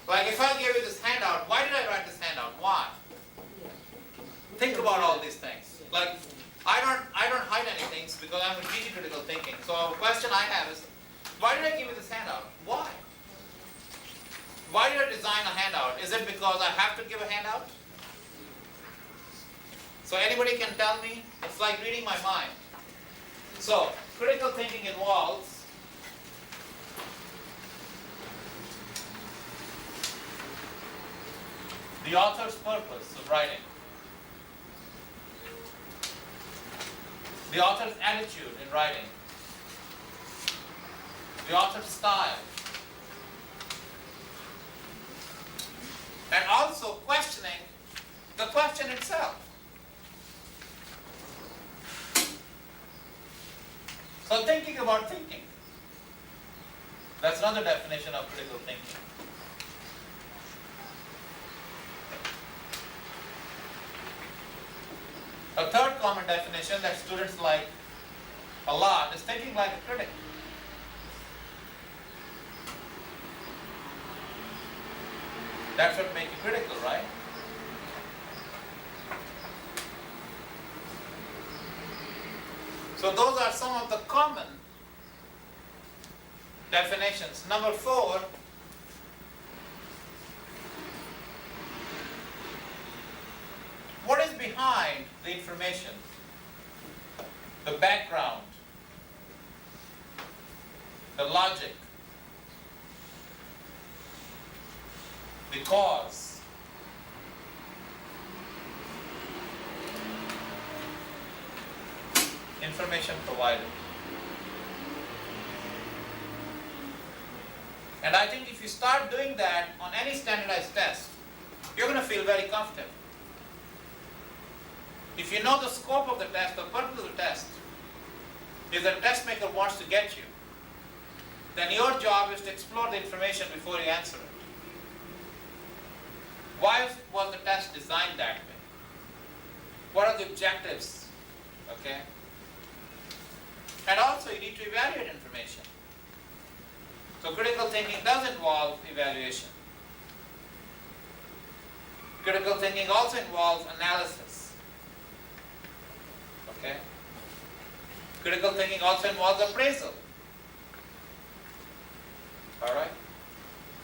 Like if I gave you this handout, why did I write this handout? Why? Think about all these things. Like I don't hide anything because I'm teaching critical thinking. So a question I have is, why did I give you this handout? Why? Why did I design a handout? Is it because I have to give a handout? So anybody can tell me? It's like reading my mind. So critical thinking involves the author's purpose of writing, the author's attitude in writing, the author's style, and also questioning the question itself. So thinking about thinking. That's another definition of critical thinking. A third common definition that students like a lot is thinking like a critic. That's what makes you critical, right? So those are some of the common definitions. Number 4, what is behind the information? The background, the logic, the cause. Information provided. And I think if you start doing that on any standardized test, you're going to feel very comfortable. If you know the scope of the test, the purpose of the test, if the test maker wants to get you, then your job is to explore the information before you answer it. Why was the test designed that way? What are the objectives? Okay? And also you need to evaluate information. So critical thinking does involve evaluation. Critical thinking also involves analysis. Okay? Critical thinking also involves appraisal. Alright?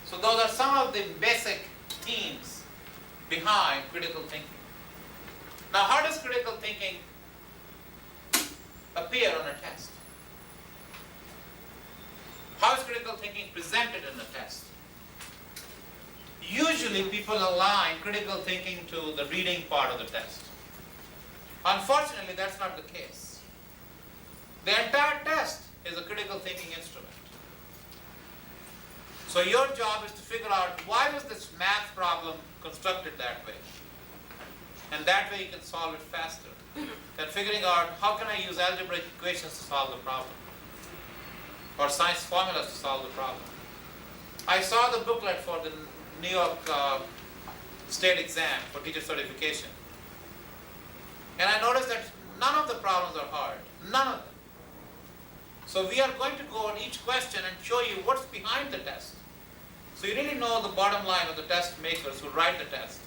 So those are some of the basic themes behind critical thinking. Now how does critical thinking appear on a test? How is critical thinking presented in a test? Usually people align critical thinking to the reading part of the test. Unfortunately, that's not the case. The entire test is a critical thinking instrument. So your job is to figure out why was this math problem constructed that way. And that way you can solve it faster than figuring out how can I use algebraic equations to solve the problem, or science formulas to solve the problem. I saw the booklet for the New York state exam for teacher certification. And I noticed that none of the problems are hard. None of them. So we are going to go on each question and show you what's behind the test. So you really know the bottom line of the test makers who write the test.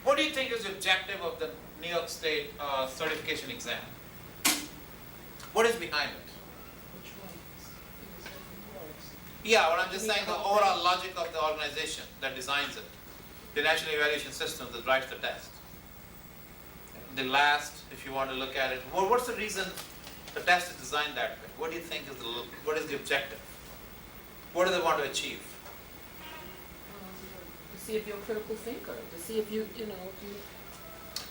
What do you think is the objective of the New York State certification exam? What is behind it? Yeah, what I'm just saying, the overall logic of the organization that designs it. The National Evaluation System that writes the test. The LAST, if you want to look at it, what's the reason the test is designed that way? What do you think is what is the objective? What do they want to achieve?
To see if you're a critical thinker, to see if you know, if you.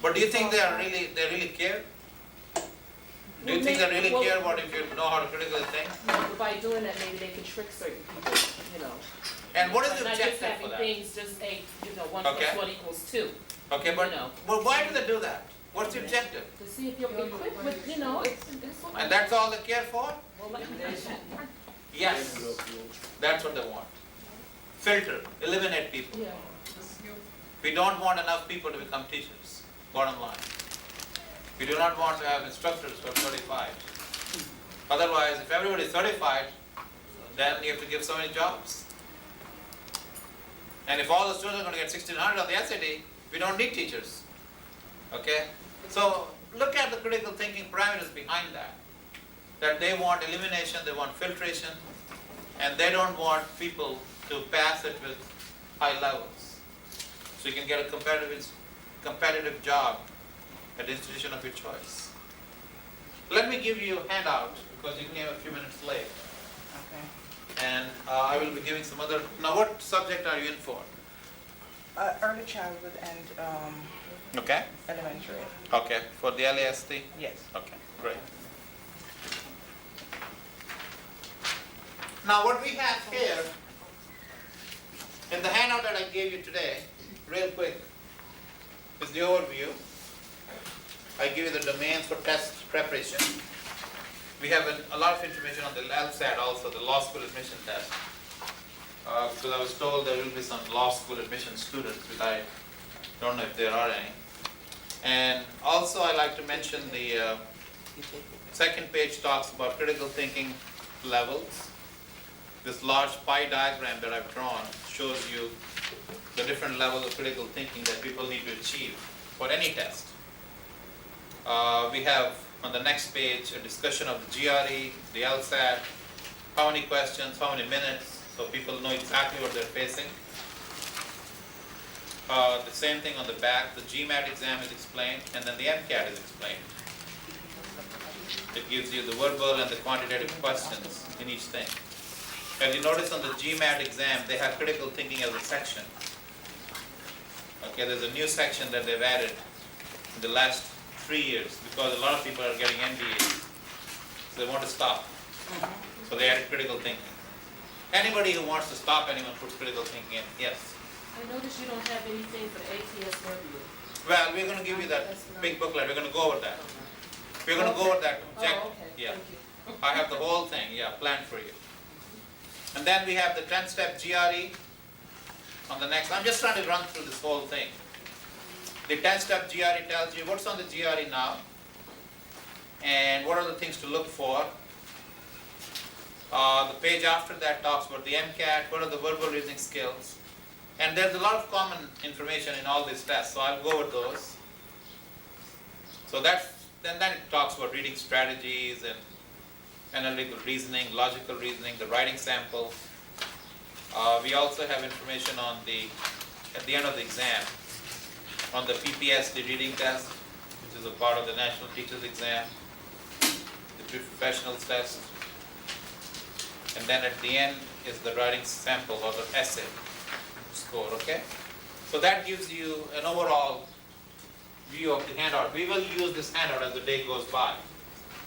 But do you think they really care? Do you think they really care about if you know how to critically think?
No, but by doing that, maybe they can trick certain people, you know.
And what is the
Not just
objective
having
for that?
things just a, you know, 1
Okay.
plus 1 equals 2.
Okay, but,
you know.
but why do they do that? What's the objective?
To see if you're equipped with, you know, it's what.
And that's all they care for?
Well, like,
Yes, that's what they want. Filter, eliminate people.
yeah.
We don't want enough people to become teachers, bottom line. We do not want to have instructors who are certified. Otherwise, if everybody is certified, then you have to give so many jobs. And if all the students are going to get 1600 on the SAT, we don't need teachers. Okay? So look at the critical thinking parameters behind that. That they want elimination, they want filtration, and they don't want people to pass it with high levels. So you can get a competitive job at the institution of your choice. Let me give you a handout because you came a few minutes late.
Okay.
And I will be giving some other, now what subject are you in for?
Early childhood and
Okay.
elementary.
Okay, for the LAST?
Yes.
Okay, great. Now what we have here, in the handout that I gave you today, real quick, is the overview. I give you the domains for test preparation. We have a lot of information on the LSAT also, the law school admission test. Because I was told there will be some law school admission students, but I don't know if there are any. And also I like to mention the second page talks about critical thinking levels. This large pie diagram that I've drawn shows you the different levels of critical thinking that people need to achieve for any test. We have on the next page a discussion of the GRE, the LSAT, how many questions, how many minutes, so people know exactly what they're facing. The same thing on the back, the GMAT exam is explained, and then the MCAT is explained. It gives you the verbal and the quantitative questions in each thing. As you notice on the GMAT exam, they have critical thinking as a section. Okay, there's a new section that they've added in the last 3 years because a lot of people are getting MBAs, so they want to stop. So they added critical thinking. Anybody who wants to stop anyone puts critical thinking in. Yes.
I noticed you don't have anything for the ATS review.
Well, we're going to give you that big booklet. We're going to go over that. We're going to go over that. Check.
Oh, okay,
Yeah.
thank you.
I have the whole thing, yeah, planned for you. And then we have the 10-step GRE on the next. I'm just trying to run through this whole thing. The 10-step GRE tells you what's on the GRE now and what are the things to look for. The page after that talks about the MCAT, what are the verbal reasoning skills. And there's a lot of common information in all these tests, so I'll go over those. So then it talks about reading strategies and analytical reasoning, logical reasoning, the writing sample. We also have information on at the end of the exam, on the PPSD reading test, which is a part of the National Teachers Exam, the professionals test, and then at the end is the writing sample or the essay score, okay? So that gives you an overall view of the handout. We will use this handout as the day goes by.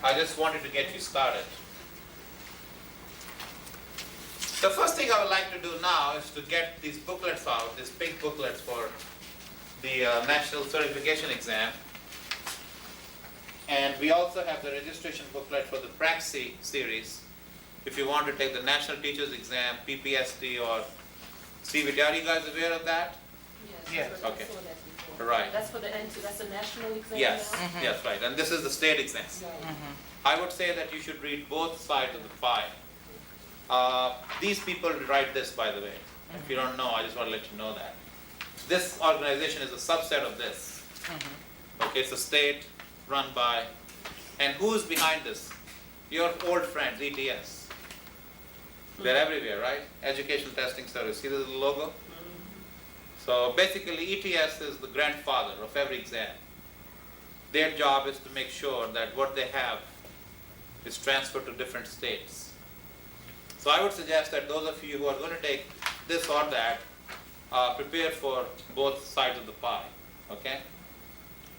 I just wanted to get you started. The first thing I would like to do now is to get these booklets out, these big booklets for the National Certification Exam. And we also have the registration booklet for the Praxi series. If you want to take the National Teachers Exam, PPSD or CVT, are you guys aware of that?
Yes.
That's what I
Okay.
saw that before.
Right.
That's for the that's a national exam
Yes,
now?
yes, right. And this is the state exam. I would say that you should read both sides of the pie. These people write this, by the way. If you don't know, I just want to let you know that. This organization is a subset of this. Okay, it's a state run by, and who's behind this? Your old friends, ETS. They're everywhere, right? Education Testing Service. See the little logo? So basically, ETS is the grandfather of every exam. Their job is to make sure that what they have is transferred to different states. So I would suggest that those of you who are going to take this or that, prepare for both sides of the pie, okay?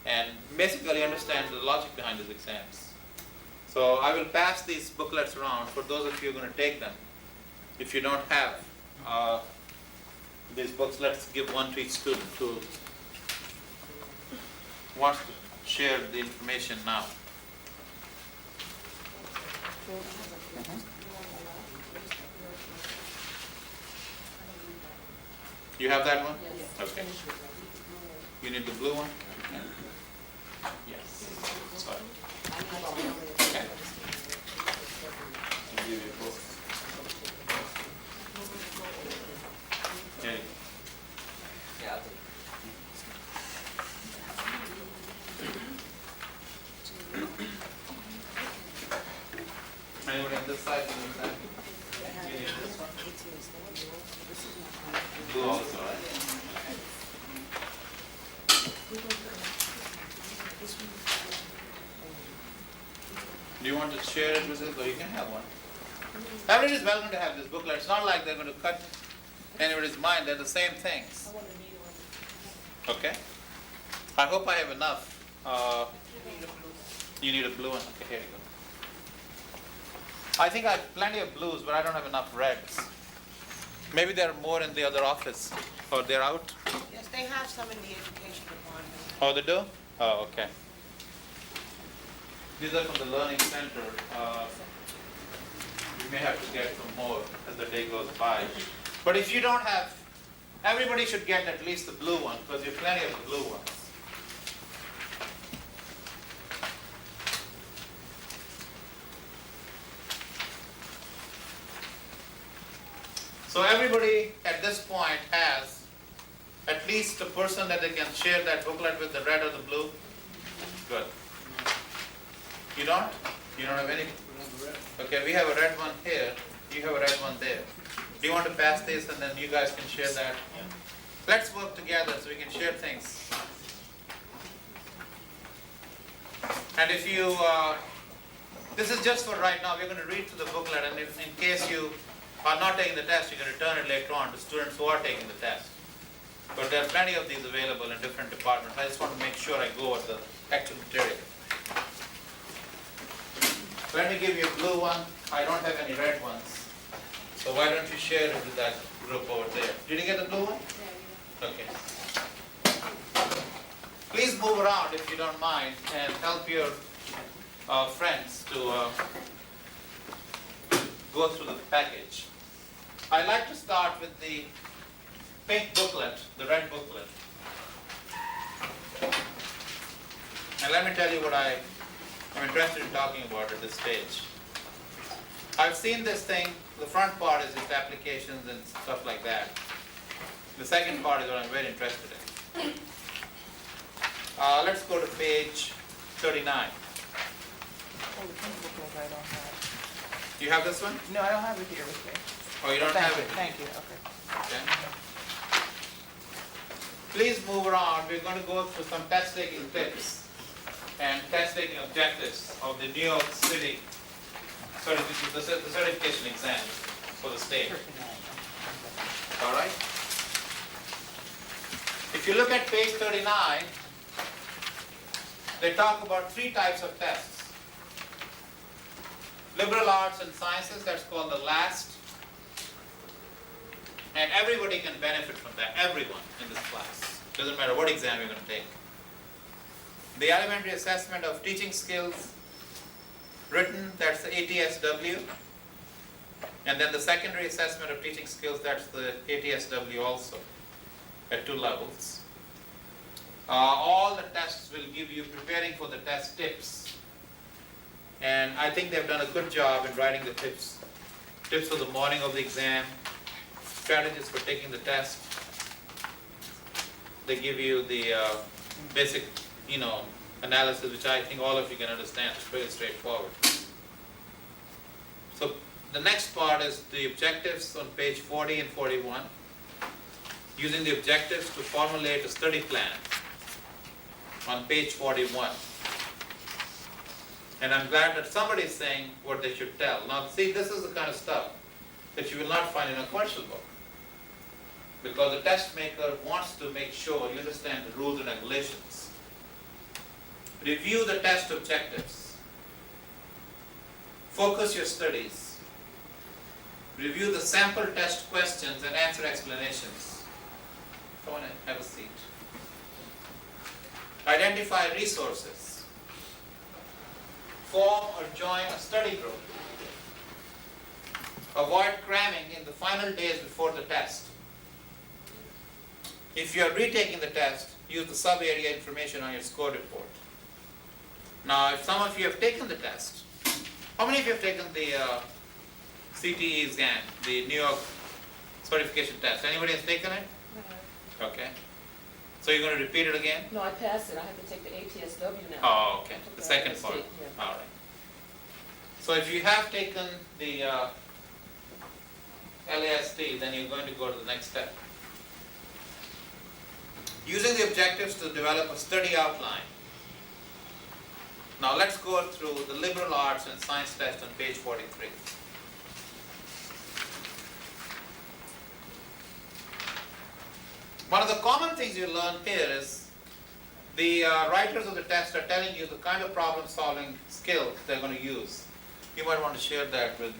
And basically understand the logic behind these exams. So I will pass these booklets around for those of you who are going to take them. If you don't have these books, let's give one to each student who wants to share the information now. You have that one?
Yes.
Okay. You need the blue one? Yes. Sorry. Okay. I'll give you both. There you go. Anyone on this side? You need that? You need this one? Blue also, right? Do you want to share it with us, or you can have one? Everybody is welcome to have this booklet. It's not like they're going to cut anybody's mind. They're the same things. Okay? I hope I have enough. You need a blue one? Okay, here you go. I think I have plenty of blues, but I don't have enough reds. Maybe there are more in the other office, or they're out?
Yes, they have some in the education department.
Oh, they do? Oh, okay. These are from the Learning Center. You may have to get some more as the day goes by. But if you don't have, everybody should get at least the blue one, because you have plenty of the blue ones. So everybody at this point has at least a person that they can share that booklet with, the red or the blue? Good. You don't? You don't have any? Okay, we have a red one here, you have a red one there. Do you want to pass this and then you guys can share that? Let's work together so we can share things. And if you, this is just for right now, we're going to read through the booklet, and if, in case you are not taking the test, you can return it later on to students who are taking the test. But there are plenty of these available in different departments. I just want to make sure I go over the actual material. Let me give you a blue one. I don't have any red ones. So why don't you share it with that group over there? Did you get the blue one? Okay. Please move around if you don't mind and help your friends to go through the package. I like to start with the pink booklet, the red booklet. And let me tell you what I'm interested in talking about at this stage. I've seen this thing, the front part is its applications and stuff like that. The second part is what I'm very interested in. Let's go to page 39.
Oh, the pink booklet I don't have.
You have this one?
No, I don't have it here with me.
Oh, you don't
Thank
have
you,
it?
thank you, okay.
Okay. Please move around. We're going to go through some test taking tips and test taking objectives of the New York City the certification exam for the state. All right? If you look at page 39, they talk about 3 types of tests. Liberal arts and sciences, that's called the LAST. And everybody can benefit from that, everyone in this class. Doesn't matter what exam you're going to take. The elementary assessment of teaching skills, written, that's the ATSW. And then the secondary assessment of teaching skills, that's the ATSW also, at 2 levels. All the tests will give you, preparing for the test tips. And I think they've done a good job in writing the tips. Tips for the morning of the exam, strategies for taking the test. They give you the basic, analysis, which I think all of you can understand. It's very straightforward. So the next part is the objectives on page 40 and 41. Using the objectives to formulate a study plan on page 41. And I'm glad that somebody is saying what they should tell. Now see, this is the kind of stuff that you will not find in a commercial book. Because the test maker wants to make sure you understand the rules and regulations. Review the test objectives. Focus your studies. Review the sample test questions and answer explanations. Come on in, have a seat. Identify resources. Form or join a study group. Avoid cramming in the final days before the test. If you are retaking the test, use the sub-area information on your score report. Now, if some of you have taken the test, how many of you have taken the CTE exam, the New York certification test? Anybody has taken it? Okay. So you're going to repeat it again?
No, I passed it, I have to take the ATSW now.
Oh, okay. The
Okay,
second part.
yeah.
All right. So if you have taken the LAST, then you're going to go to the next step. Using the objectives to develop a study outline. Now let's go through the liberal arts and science test on page 43. One of the common things you learn here is the writers of the test are telling you the kind of problem solving skills they're going to use. You might want to share that with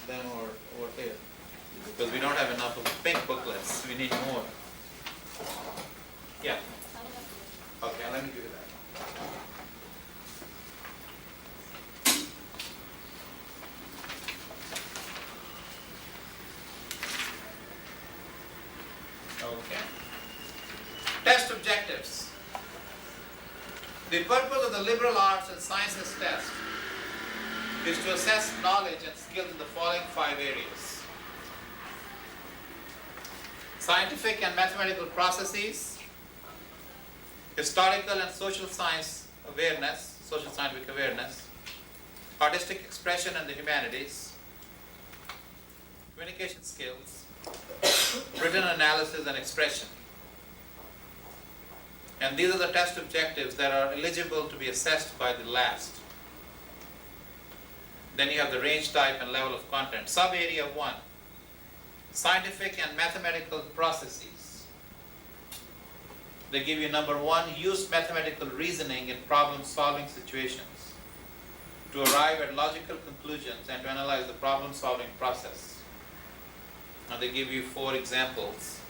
them or over here, because we don't have enough of the pink booklets. We need more. Yeah. Okay, let me give you that. Okay. Test objectives. The purpose of the liberal arts and sciences test is to assess knowledge and skills in the following 5 areas: scientific and mathematical processes, historical and social science awareness, social scientific awareness, artistic expression and the humanities, communication skills, written analysis and expression. And these are the test objectives that are eligible to be assessed by the LAST. Then you have the range type and level of content. Sub-area 1, scientific and mathematical processes. They give you number 1, use mathematical reasoning in problem-solving situations to arrive at logical conclusions and to analyze the problem-solving process. Now they give you 4 examples.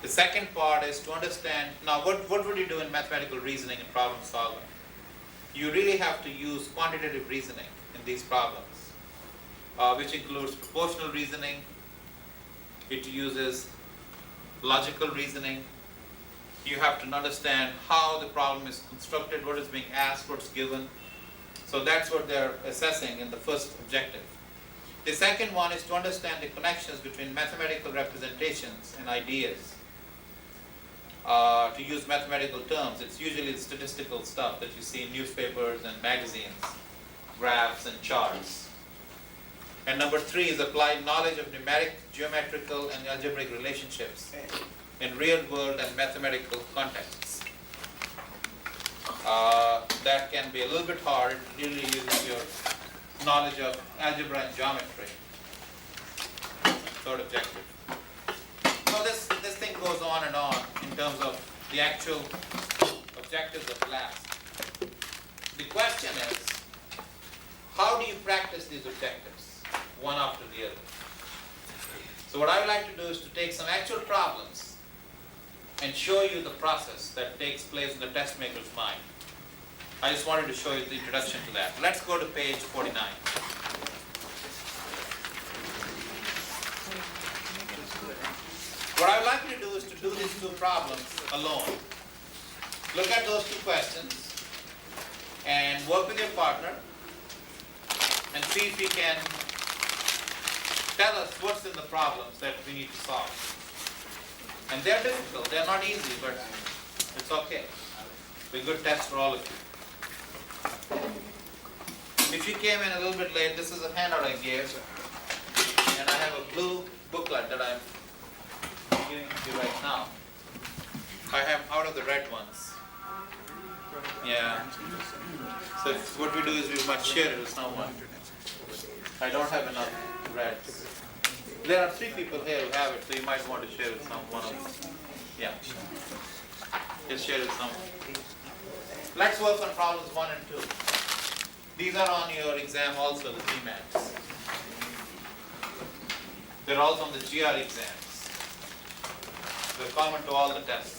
The second part is to understand, now what would you do in mathematical reasoning and problem solving? You really have to use quantitative reasoning in these problems, which includes proportional reasoning. It uses logical reasoning. You have to understand how the problem is constructed, what is being asked, what's given. So that's what they're assessing in the first objective. The second one is to understand the connections between mathematical representations and ideas. To use mathematical terms, it's usually the statistical stuff that you see in newspapers and magazines, graphs and charts. And number 3 is applied knowledge of numeric, geometrical and algebraic relationships in real world and mathematical contexts. That can be a little bit hard. It really uses your knowledge of algebra and geometry. Third objective. So this thing goes on and on in terms of the actual objectives of LAST. The question is, how do you practice these objectives, one after the other? So what I would like to do is to take some actual problems and show you the process that takes place in the test maker's mind. I just wanted to show you the introduction to that. Let's go to page 49. What I would like you to do is to do these 2 problems alone. Look at those 2 questions and work with your partner and see if you can tell us what's in the problems that we need to solve. And they're difficult, they're not easy, but it's okay. It's a good test for all of you. If you came in a little bit late, this is a handout I gave, and I have a blue booklet that I'm giving to you right now. I have out of the red ones. Yeah. So what we do is we might share it with someone. I don't have enough reds. There are 3 people here who have it, so you might want to share it with one of them. Yeah. Just share it with someone. Let's work on problems 1 and 2. These are on your exam also, the GMATs. They're also on the GR exams. They're common to all the tests.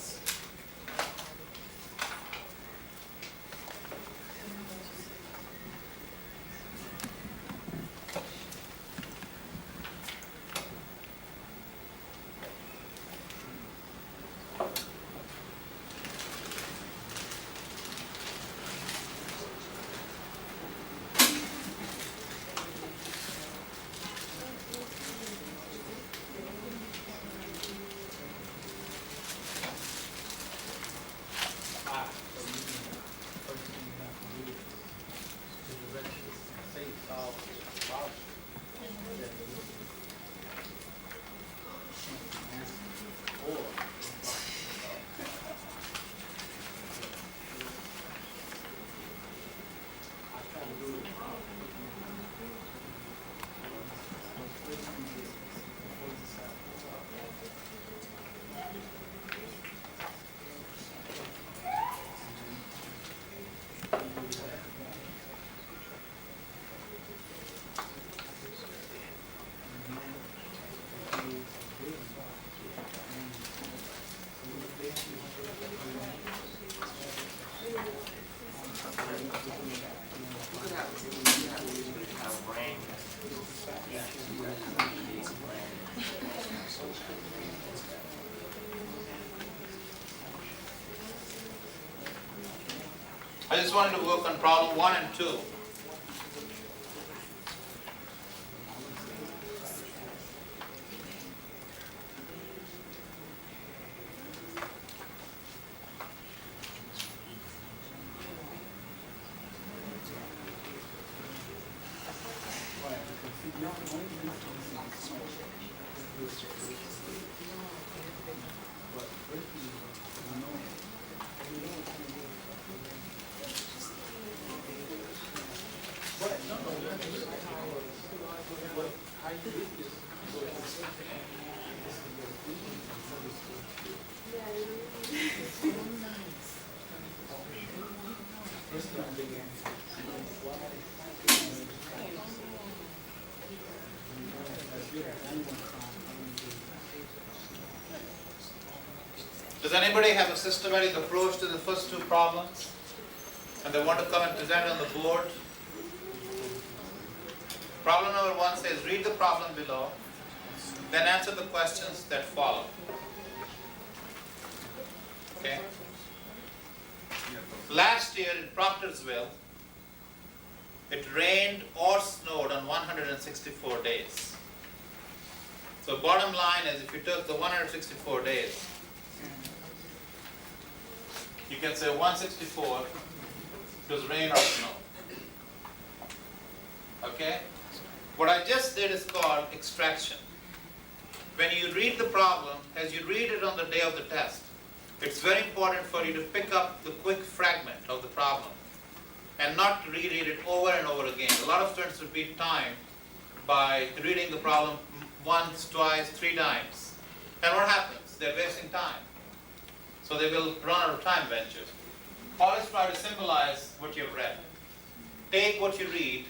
I just wanted to work on problem 1 and 2. Does anybody have a systematic approach to the first 2 problems? And they want to come and present on the board? Problem number 1 says, read the problem below, then answer the questions that follow. Okay? Last year in Proctorsville, it rained or snowed on 164 days. So bottom line is, if you took the 164 days, you can say 164 was rain or snow. Okay? What I just did is called extraction. When you read the problem, as you read it on the day of the test, it's very important for you to pick up the quick fragment of the problem and not reread it over and over again. A lot of students would beat time by reading the problem once, twice, 3 times. And what happens? They're wasting time. So they will run out of time eventually. Always try to symbolize what you've read. Take what you read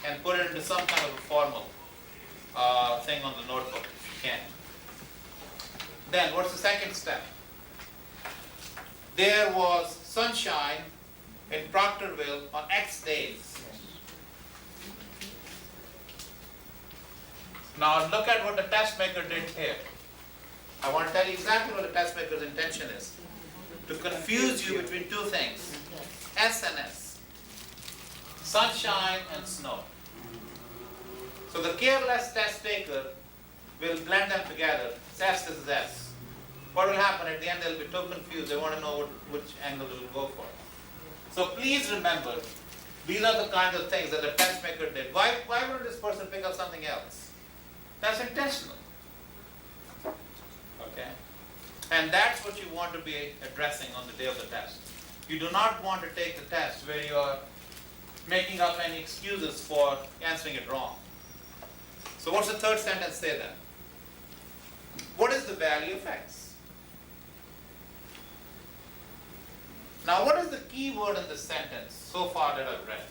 and put it into some kind of a formal thing on the notebook if you can. Then what's the second step? There was sunshine in Proctorville on X days. Now look at what the test maker did here. I want to tell you exactly what the test maker's intention is. To confuse you between 2 things. S and S. Sunshine and snow. So the careless test taker will blend them together. It's S, this is S. What will happen at the end? They'll be too confused. They want to know which angle they will go for. So please remember, these are the kinds of things that the test maker did. Why wouldn't this person pick up something else? That's intentional. Okay? And that's what you want to be addressing on the day of the test. You do not want to take the test where you are making up any excuses for answering it wrong. So what's the third sentence say then? What is the value of X? Now what is the key word in this sentence so far that I've read?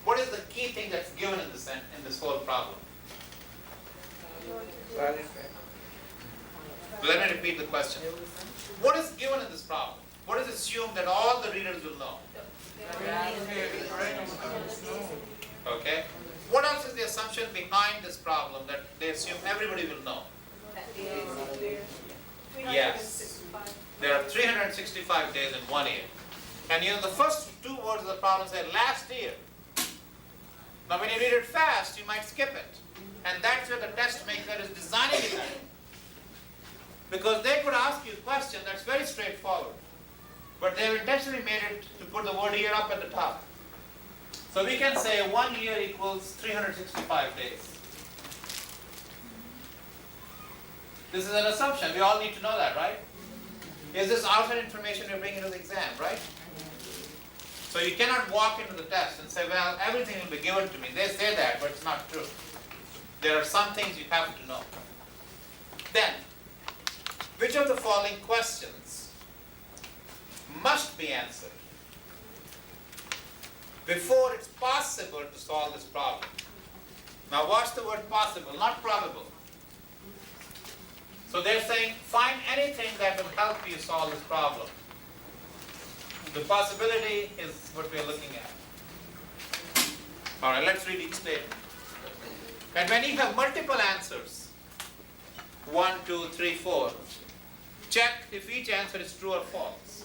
What is the key thing that's given in this whole problem? Let me repeat the question. What is given in this problem? What is assumed that all the readers will know? Okay. What else is the assumption behind this problem that they assume everybody will know? Yes. There are 365 days in 1 year. And the first 2 words of the problem say last year. Now when you read it fast, you might skip it. And that's where the test maker is designing it at. Because they could ask you a question that's very straightforward. But they've intentionally made it to put the word year up at the top. So we can say 1 year equals 365 days. This is an assumption. We all need to know that, right? Is this outside information you're bringing to the exam, right? So you cannot walk into the test and say, well, everything will be given to me. They say that, but it's not true. There are some things you have to know. Then, which of the following questions must be answered before it's possible to solve this problem? Now watch the word possible, not probable. So they're saying, find anything that will help you solve this problem. The possibility is what we're looking at. All right, let's read each statement. And when you have multiple answers, 1, 2, 3, 4, check if each answer is true or false.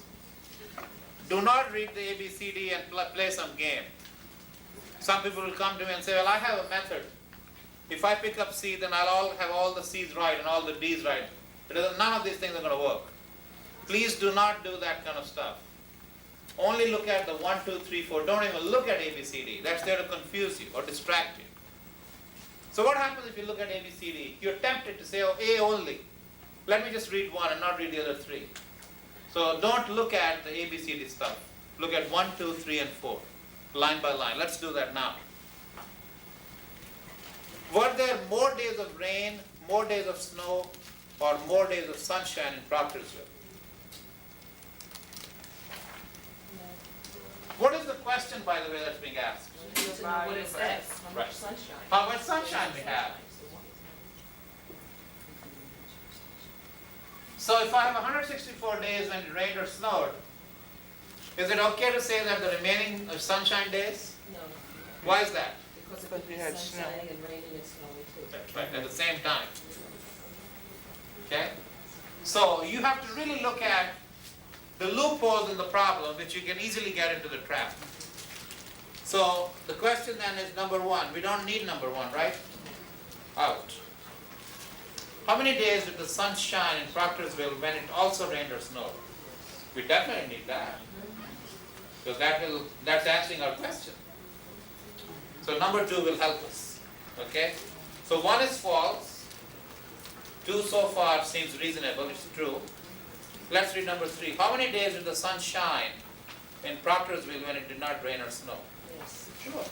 Do Do not read the ABCD and play some game. Some people will come to me and say, well, I have a method. If I pick up C, then I'll have all the C's right and all the D's right. None of these things are going to work. Please do not do that kind of stuff. Only look at the 1, 2, 3, 4. Don't even look at ABCD. That's there to confuse you or distract you. So what happens if you look at ABCD? You're tempted to say, oh, A only. Let me just read one and not read the other three. So don't look at the ABCD stuff. Look at 1, 2, 3, and 4, line by line. Let's do that now. Were there more days of rain, more days of snow, or more days of sunshine in Proctorsville? What is the question, by the way, that's being asked?
You need to know what it says, how
Right.
much sunshine.
How much sunshine we have? So if I have 164 days when it rained or snowed, is it okay to say that the remaining are sunshine days?
No,
Why is that?
because it
Because
could
we
be
had
sunshine and raining and snowing too.
That's right, at the same time. Okay? So you have to really look at the loopholes in the problem, which you can easily get into the trap. So the question then is number one. We don't need number one, right? Out. How many days did the sun shine in Proctorsville when it also rained or snowed? We definitely need that. Because that's answering our question. So number 2 will help us. Okay? So 1 is false. 2 so far seems reasonable, it's true. Let's read number 3. How many days did the sun shine in Proctorsville when it did not rain or snow?
Yes.
Sure.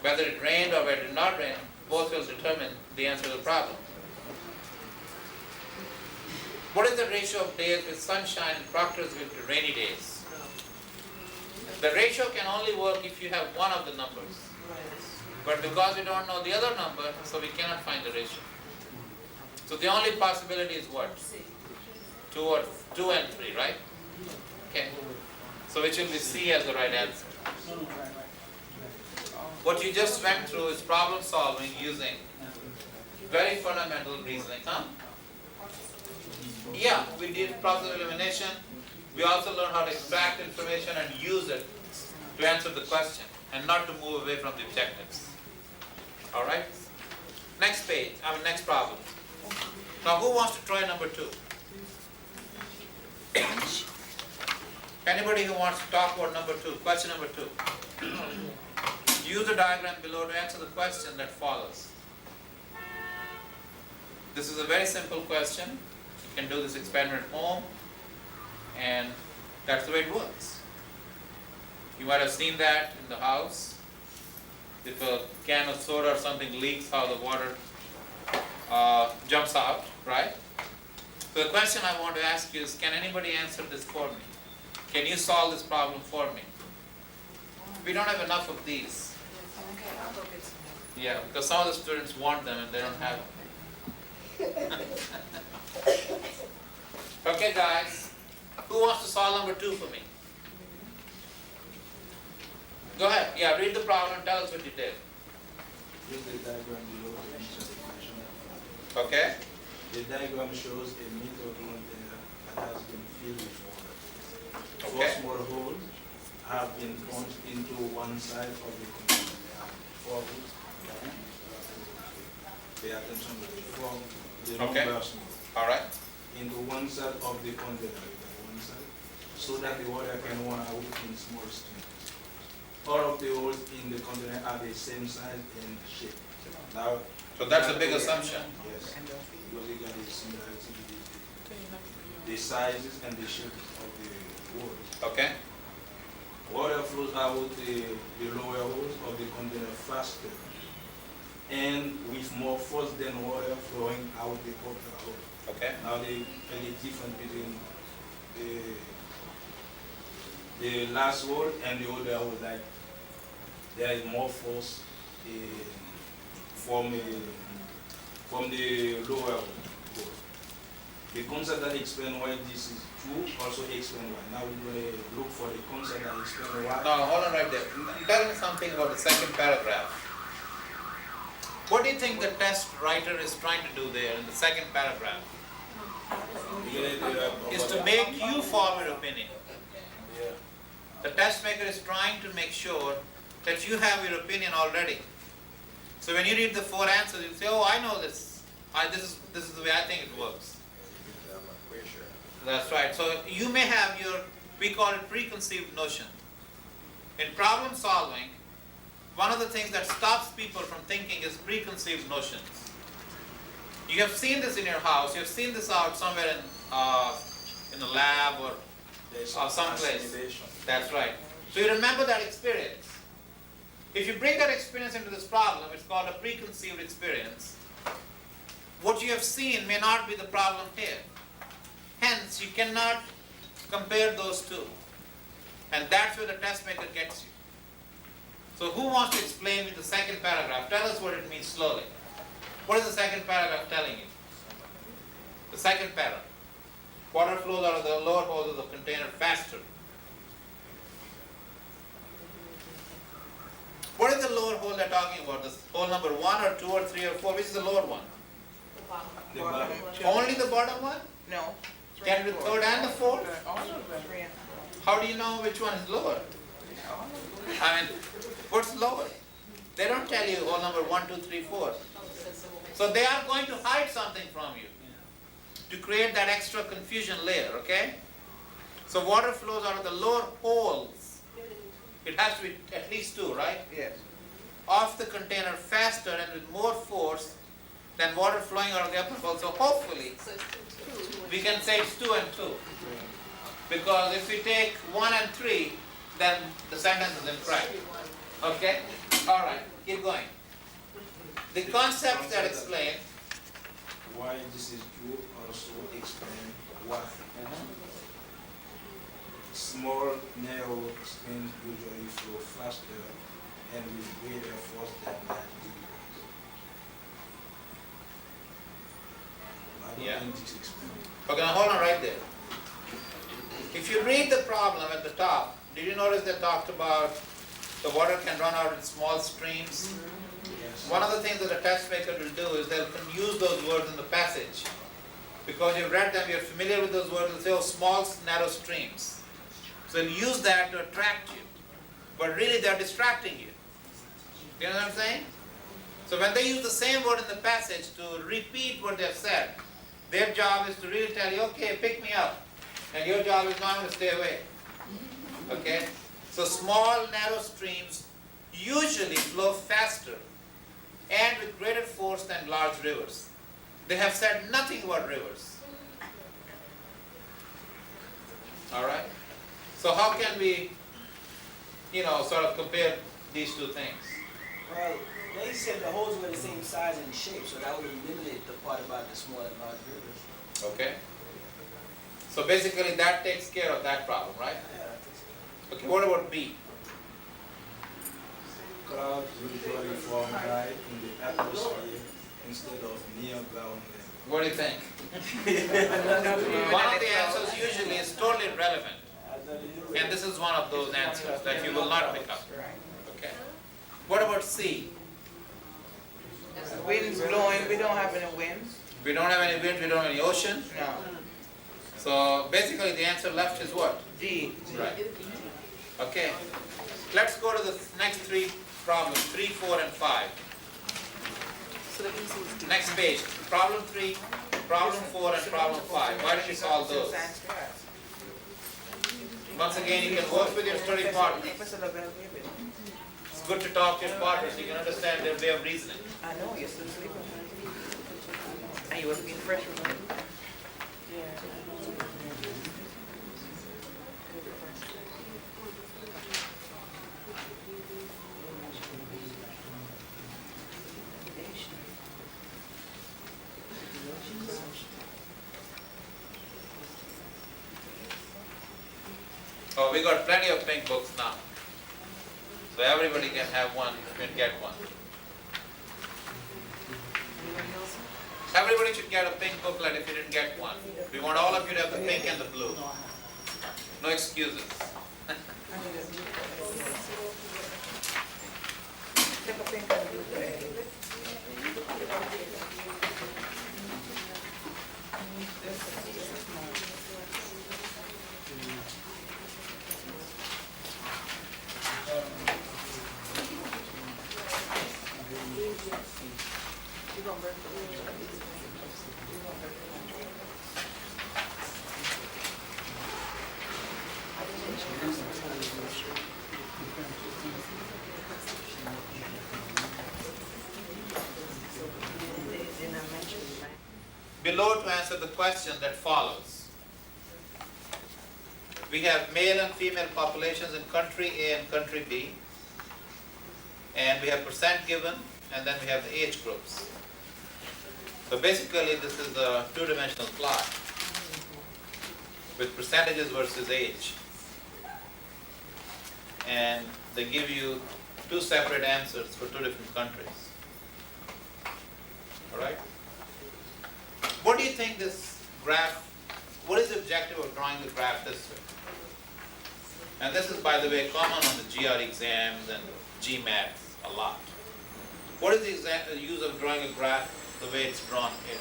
Whether it rained or whether it did not rain, both will determine the answer to the problem. What is the ratio of days with sunshine in Proctorsville to rainy days? The ratio can only work if you have one of the numbers. But because we don't know the other number, so we cannot find the ratio. So the only possibility is what? 2 and 3, right? Okay. So which will be C as the right answer. What you just went through is problem solving using very fundamental reasoning, huh? Yeah, we did process elimination. We also learned how to extract information and use it to answer the question and not to move away from the objectives. Alright? Next page, next problem. Now who wants to try number 2? Anybody who wants to talk about number 2, question number 2. Use the diagram below to answer the question that follows. This is a very simple question. You can do this experiment at home, and that's the way it works. You might have seen that in the house. If a can of soda or something leaks, how the water jumps out, right? So the question I want to ask you is, can anybody answer this for me? Can you solve this problem for me? We don't have enough of these.
Okay, I'll go get some.
Yeah, because some of the students want them and they don't have them. Okay guys, who wants to solve number 2 for me? Go ahead, yeah, read the problem and tell us what you did.
Use the diagram below to answer the question.
Okay?
The diagram shows a metal container that has been filled with water.
Okay.
4 small holes have been punched into one side of the container. There are 4 holes. Pay attention to the form, the
Okay.
numbers
Alright.
into one side of the container, one side, so that the water can run out in small streams. All of the holes in the container are the same size and shape. Now,
So that's a big assumption.
yes, because you got the similarity with the sizes and the shape of the holes.
Okay?
Water flows out the lower holes of the container faster and with more force than water flowing out the upper hole.
Okay?
Now the difference between the last hole and the other hole, like there is more force from the lower hole. The concept that explains why this is true also explains why. Now we're going to look for the concept that explains why.
Now hold on right there. Tell me something about the second paragraph. What do you think the test writer is trying to do there in the second paragraph?
We're gonna do
Is to make you form an opinion.
Yeah.
test maker is trying to make sure that you have your opinion already. So when you read the 4 answers, you say, oh, I know this. This is the way I think it works. That's right. So you may have your, we call it preconceived notion. In problem solving, one of the things that stops people from thinking is preconceived notions. You have seen this in your house, you have seen this out somewhere in the lab or someplace. That's right. So you remember that experience. If you bring that experience into this problem, it's called a preconceived experience. What you have seen may not be the problem here. Hence, you cannot compare those two. And that's where the test maker gets you. So who wants to explain me the second paragraph? Tell us what it means slowly. What is the second paragraph telling you? The second paragraph. Water flows out of the lower holes of the container faster. What is the lower hole they're talking about? This hole number 1 or 2 or 3 or 4? Which is the lower one?
The bottom.
Only the bottom one?
No.
Can it be the third and the fourth?
All of them.
How do you know which one is lower? I mean, what's lower? They don't tell you hole number 1, 2, 3, 4. So they are going to hide something from you to create that extra confusion layer, okay? So water flows out of the lower holes. It has to be at least 2, right?
Yes.
Of the container faster and with more force than water flowing out of the upper hole. So hopefully, we can say it's 2 and 2. Because if we take 1 and 3, then the sentence is incorrect. Okay? Alright, keep going. The concepts that explain.
Why this is true also explain why. Small, narrow streams usually flow faster and with greater force than large rivers. I don't
Yeah.
think this explains.
Okay, now hold on right there. If you read the problem at the top, did you notice they talked about the water can run out in small streams?
Yes.
One of the things that the test maker will do is they'll use those words in the passage. Because you've read them, you're familiar with those words, they'll say, oh, small, narrow streams. So they'll use that to attract you. But really they're distracting you. You know what I'm saying? So when they use the same word in the passage to repeat what they've said, their job is to really tell you, okay, pick me up. And your job is not to stay away. Okay? So small, narrow streams usually flow faster and with greater force than large rivers. They have said nothing about rivers. Alright? So how can we, sort of compare these two things?
Well, they said the holes were the same size and shape, so that would eliminate the part about the small and large rivers.
Okay? So basically that takes care of that problem, right?
Yeah, I think so.
Okay, what about B?
Clouds usually form high in the atmosphere instead of near ground level.
What do you think? One of the answers usually is totally relevant. And this is one of those answers that you will not pick up. Okay. What about C?
Winds blowing, we don't have any winds.
We don't have any wind, we don't have any ocean.
No.
So basically the answer left is what?
D.
Right. Okay. Let's go to the next 3 problems, 3, 4, and 5.
So the easy is D.
Next page. Problem 3, problem 4, and problem 5. Why did you solve those? Once again, you can work with your study partners. It's good to talk to your partners, you can understand their way of reasoning.
I know, you're still sleeping. And you wasn't being fresh with me.
Oh, we got plenty of pink books now. So everybody can have one, can get one. Everybody should get a pink booklet if you didn't get one. We want all of you to have the pink and the blue. No excuses.
Take a pink and blue pen.
Below to answer the question that follows. We have male and female populations in country A and country B. And we have percent given, and then we have the age groups. So basically this is a two-dimensional plot with percentages versus age. And they give you two separate answers for two different countries. Alright? What do you think this graph, what is the objective of drawing the graph this way? And this is, by the way, common on the GR exams and GMAT a lot. What is the use of drawing a graph the way it's drawn here,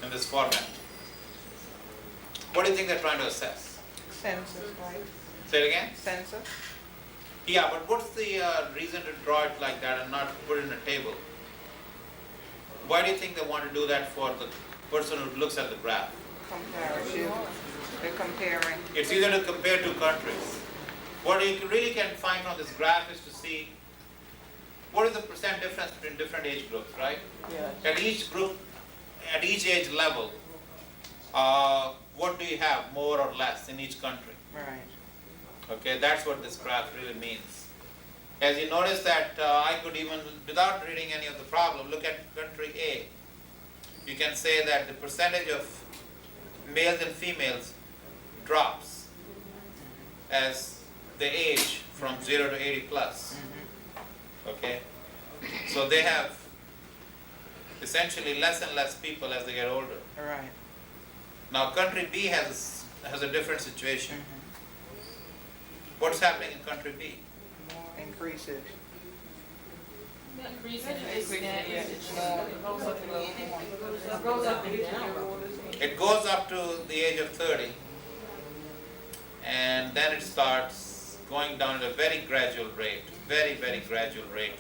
in this format? What do you think they're trying to assess?
Census, right?
Say it again?
Census?
Yeah, but what's the reason to draw it like that and not put it in a table? Why do you think they want to do that for the person who looks at the graph?
Comparative. They're comparing.
It's easier to compare two countries. What you really can find from this graph is to see what is the percent difference between different age groups, right?
Yeah.
At each group, at each age level, what do you have, more or less, in each country?
Right.
Okay, that's what this graph really means. As you notice that I could even, without reading any of the problem, look at country A. You can say that the percentage of males and females drops as they age from 0 to 80 plus. Okay? So they have essentially less and less people as they get older.
Right.
Now country B has a different situation. What's happening in country B?
More increases.
It goes up to the age of 30, and then it starts going down at a very gradual rate, very, very gradual rate.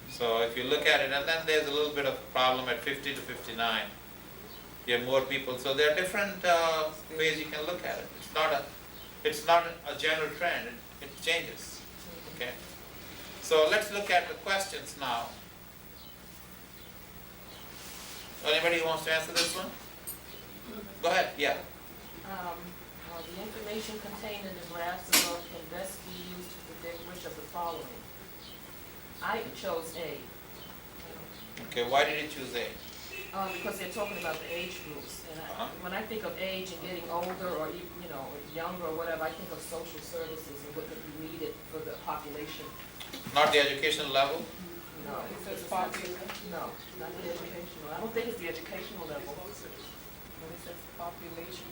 So if you look at it, and then there's a little bit of problem at 50 to 59. You have more people, so there are different ways you can look at it. It's not a general trend, it changes. Okay? So let's look at the questions now. Anybody who wants to answer this one? Go ahead, yeah.
The information contained in the graphs above can best be used to predict which of the following. I chose A.
Okay, why did you choose A?
Because they're talking about the age groups, and when I think of age and getting older or younger or whatever, I think of social services and what could be needed for the population.
Not the educational level?
No,
It says popular.
no, not the educational. I don't think it's the educational level.
But it says population,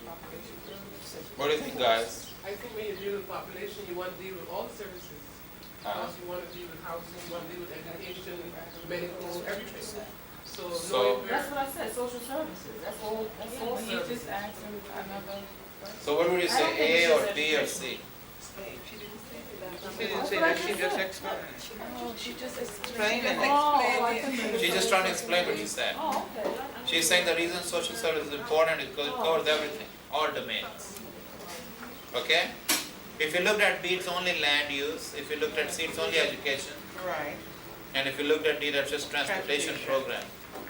population services.
What do you think, guys?
I think when you deal with population, you want to deal with all the services. Because you want to deal with housing, you want to deal with education, medical, everything. So knowing
That's what I said, social services, that's all
But you
services.
just asked him another question.
So what would you
I don't
say,
think
A
it
or
says
B or
education.
C?
She didn't say that, she just explained.
Oh, she just
Explain it.
She's just trying to explain what she said.
Oh, okay.
She's saying the reason social service is important is because it covers everything, all domains. Okay? If you looked at B, it's only land use. If you looked at C, it's only education.
Right.
And if you looked at D, that's just transportation program.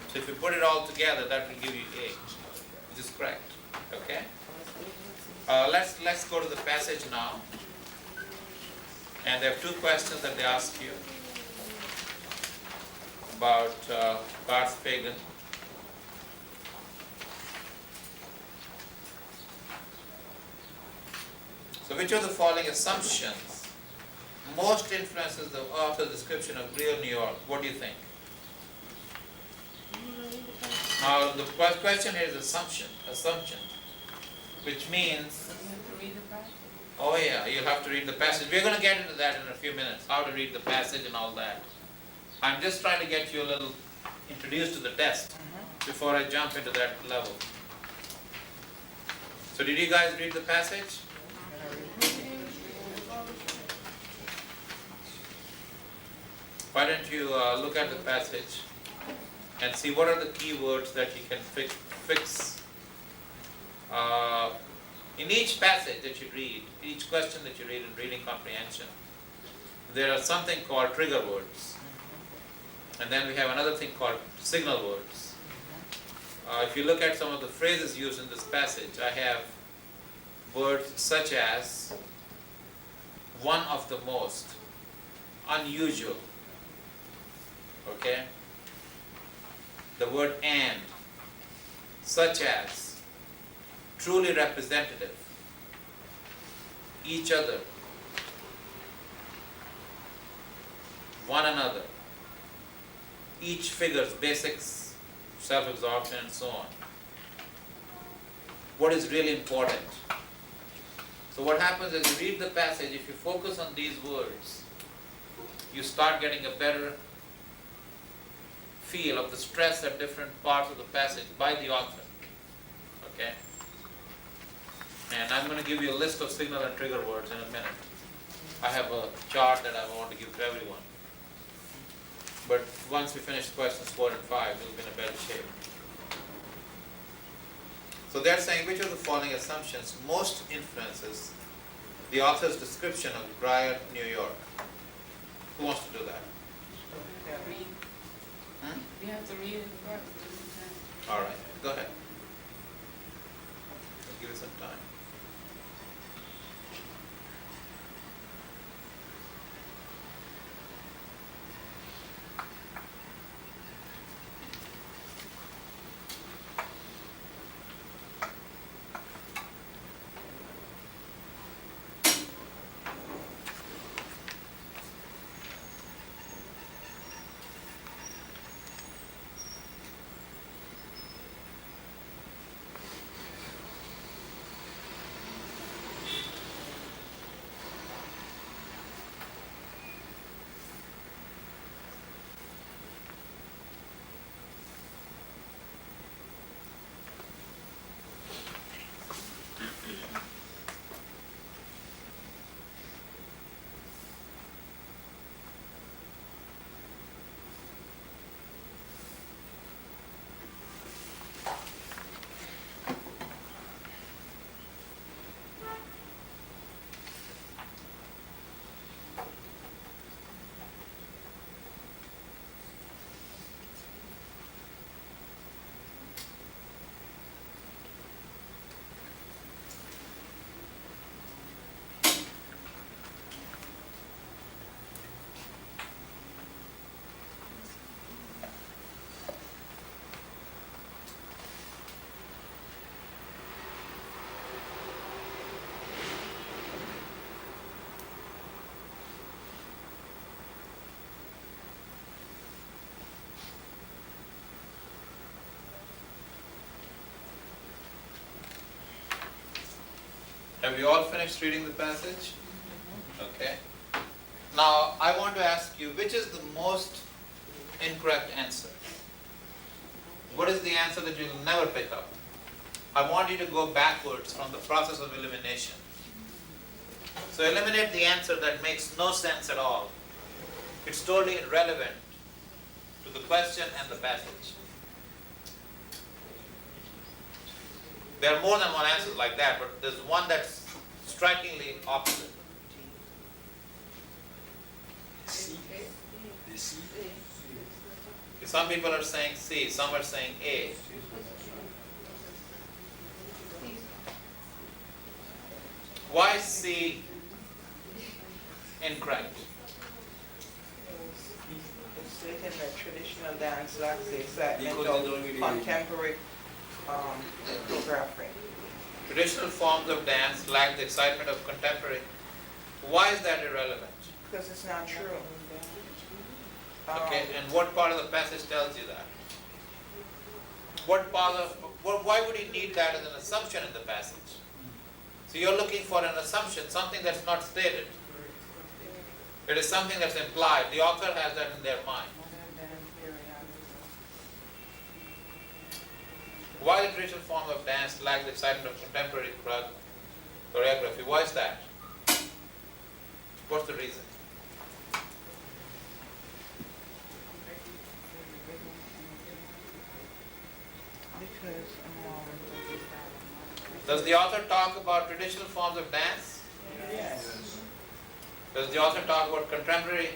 So if you put it all together, that will give you A, which is correct. Okay? Let's go to the passage now. And there are two questions that they ask you about Barth Pagan. So which of the following assumptions most influences the author's description of real New York? What do you think? Now the question here is assumption, which means, oh yeah, you'll have to read the passage. We're going to get into that in a few minutes, how to read the passage and all that. I'm just trying to get you a little introduced to the test before I jump into that level. So did you guys read the passage? Why don't you look at the passage and see what are the key words that you can fix In each passage that you read, each question that you read in reading comprehension, there are something called trigger words. And then we have another thing called signal words. If you look at some of the phrases used in this passage, I have words such as one of the most, unusual, okay? The word and, such as, truly representative, each other, one another, each figures, basics, self-absorption and so on. What is really important? So what happens is you read the passage, if you focus on these words, you start getting a better feel of the stress at different parts of the passage by the author. Okay? And I'm going to give you a list of signal and trigger words in a minute. I have a chart that I want to give to everyone. But once we finish questions 4 and 5, we'll be in a better shape. So they're saying which of the following assumptions most influences the author's description of Briar, New York? Who wants to do that?
Read.
Hmm?
You have to read it first.
All right, go ahead. I'll give it some time. Have you all finished reading the passage? Okay. Now, I want to ask you, which is the most incorrect answer? What is the answer that you'll never pick up? I want you to go backwards from the process of elimination. So eliminate the answer that makes no sense at all. It's totally irrelevant to the question and the passage. There are more than one answer like that, but there's one that's strikingly opposite.
C. The C.
Some people are saying C, some are saying A. Why is C incorrect?
It's stating that traditional dance lacks the excitement
Because they don't really-
of contemporary choreography.
Traditional forms of dance lack the excitement of contemporary. Why is that irrelevant?
Because it's not true.
Okay, and what part of the passage tells you that? Why would he need that as an assumption in the passage? So you're looking for an assumption, something that's not stated. It is something that's implied. The author has that in their mind. Why the traditional form of dance lacks the excitement of contemporary choreography? Why is that? What's the reason?
Because
Does the author talk about traditional forms of dance?
Yes.
Does the author talk about contemporary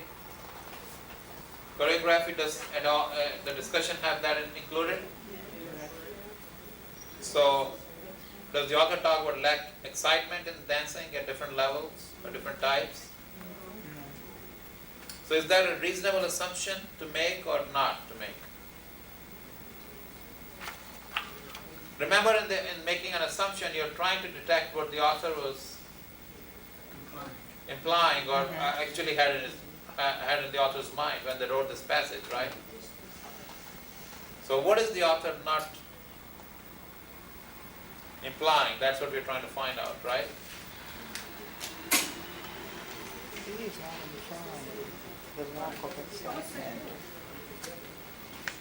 choreography? Does the discussion have that included? So, does the author talk about lack excitement in dancing at different levels or different types? So, is that a reasonable assumption to make or not to make? Remember, in making an assumption, you're trying to detect what the author was implying or actually had in the author's mind when they wrote this passage, right? So what is the author not implying? That's what we're trying to find out, right?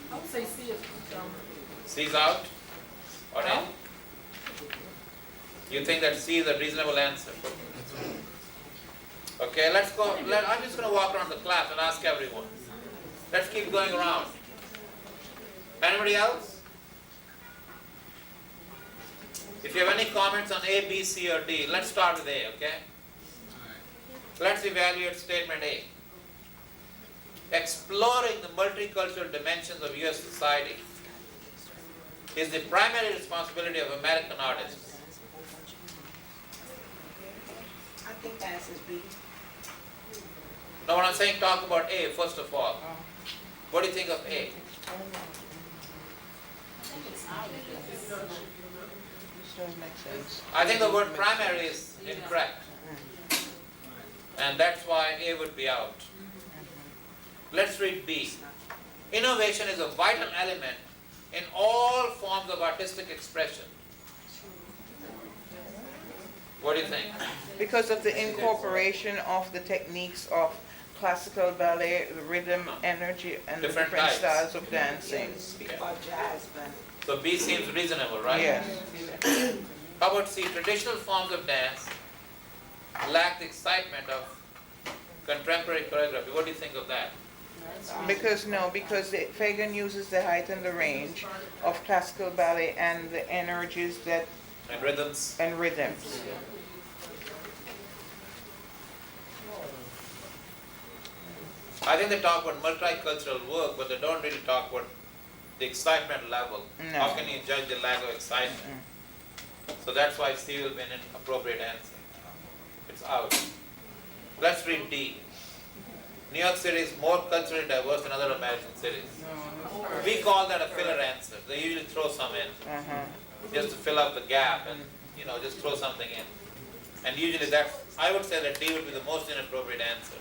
I would say C is,
C's out or in? You think that C is a reasonable answer? Okay, let's go. I'm just going to walk around the class and ask everyone. Let's keep going around. Anybody else? If you have any comments on A, B, C, or D, let's start with A, okay? Let's evaluate statement A. Exploring the multicultural dimensions of U.S. society is the primary responsibility of American artists.
I think the answer is B.
Now when I'm saying talk about A, first of all, what do you think of A? I think the word primary is incorrect. And that's why A would be out. Let's read B. Innovation is a vital element in all forms of artistic expression. What do you think?
Because of the incorporation of the techniques of classical ballet, rhythm, energy, and the
Different
different
types.
styles of dancing.
Okay.
Or jazz band.
So B seems reasonable, right?
Yes.
How about C? Traditional forms of dance lack the excitement of contemporary choreography. What do you think of that?
Because Fagan uses the height and the range of classical ballet and the energies that
And rhythms?
and rhythms.
I think they talk about multicultural work, but they don't really talk about the excitement level.
No.
How can you judge the lack of excitement? So that's why C will be an appropriate answer. It's out. Let's read D. New York City is more culturally diverse than other American cities. We call that a filler answer. They usually throw some in just to fill up the gap and just throw something in. And usually I would say that D would be the most inappropriate answer,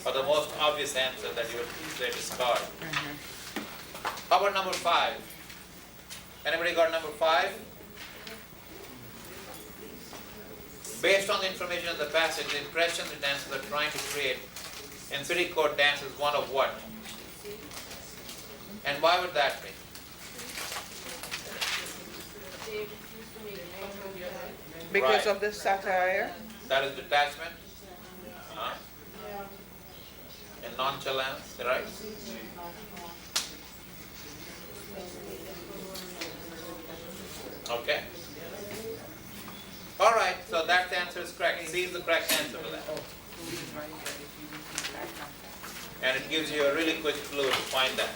or the most obvious answer that you would say discard. How about number 5? Anybody got number 5? Based on the information in the passage, the impression the dancers are trying to create in city court dance is one of what? And why would that be?
Because
Right.
of the satire.
That is detachment and nonchalance, right? Okay. All right, so that answer is correct. C is the correct answer for that. And it gives you a really quick clue to find that.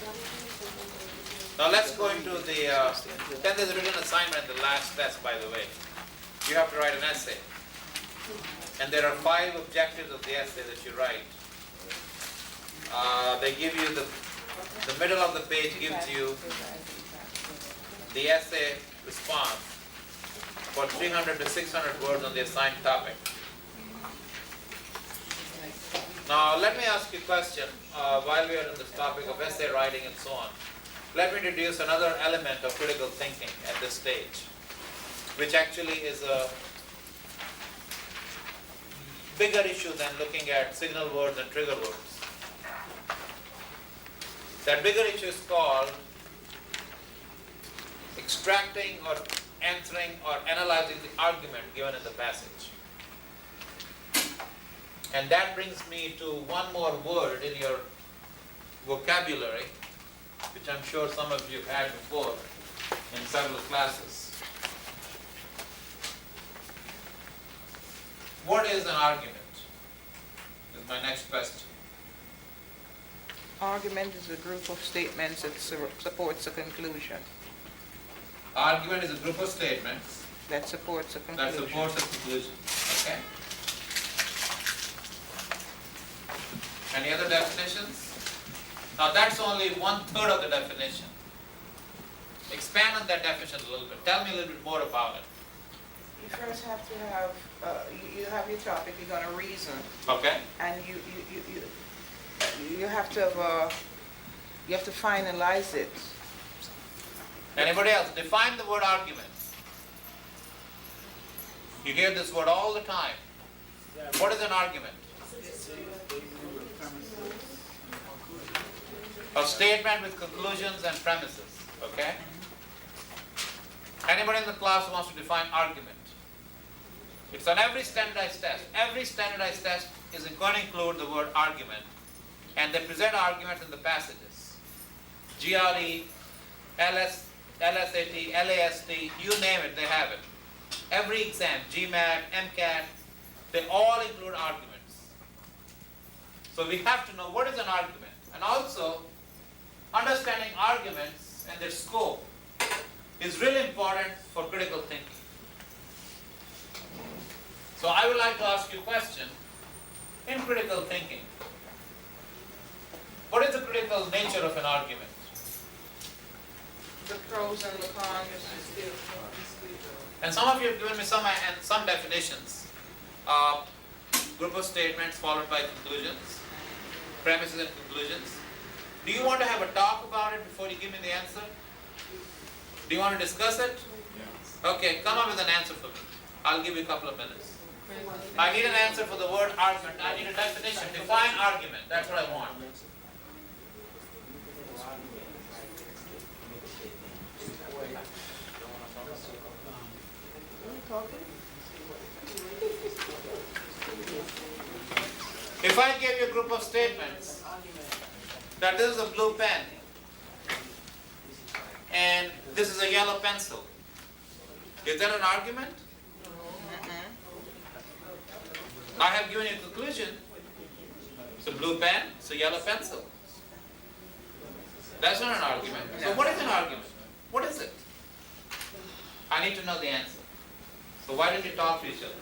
Now let's go into the, then there's a written assignment in the last test, by the way. You have to write an essay. And there are 5 objectives of the essay that you write. They give you the middle of the page gives you the essay response for 300 to 600 words on the assigned topic. Now let me ask you a question while we are on this topic of essay writing and so on. Let me introduce another element of critical thinking at this stage, which actually is a bigger issue than looking at signal words and trigger words. That bigger issue is called extracting or answering or analyzing the argument given in the passage. And that brings me to one more word in your vocabulary, which I'm sure some of you have had before in several classes. What is an argument? Is my next question.
Argument is a group of statements that supports a conclusion.
Argument is a group of statements
That supports a
that
conclusion.
supports a conclusion. Okay? Any other definitions? Now that's only 1/3 of the definition. Expand on that definition a little bit. Tell me a little bit more about it.
You first have to have, you have your topic, you're gonna reason,
Okay?
and you have to have, you have to finalize it.
Anybody else? Define the word argument. You hear this word all the time. What is an argument? A statement with conclusions and premises. Okay? Anybody in the class who wants to define argument? It's on every standardized test. Every standardized test is going to include the word argument. And they present arguments in the passages. GRE, LSAT, LAST, you name it, they have it. Every exam, GMAT, MCAT, they all include arguments. So we have to know what is an argument. And also, understanding arguments and their scope is really important for critical thinking. So I would like to ask you a question. In critical thinking, what is the critical nature of an argument?
The pros and the cons.
And some of you have given me some definitions. Group of statements followed by conclusions, premises and conclusions. Do you want to have a talk about it before you give me the answer? Do you want to discuss it? Okay, come up with an answer for me. I'll give you a couple of minutes. I need an answer for the word argument. I need a definition. Define argument. That's what I want. If I gave you a group of statements that this is a blue pen and this is a yellow pencil, is that an argument? I have given you a conclusion. It's a blue pen, it's a yellow pencil. That's not an argument. So what is an argument? What is it? I need to know the answer. So why don't you talk to each other?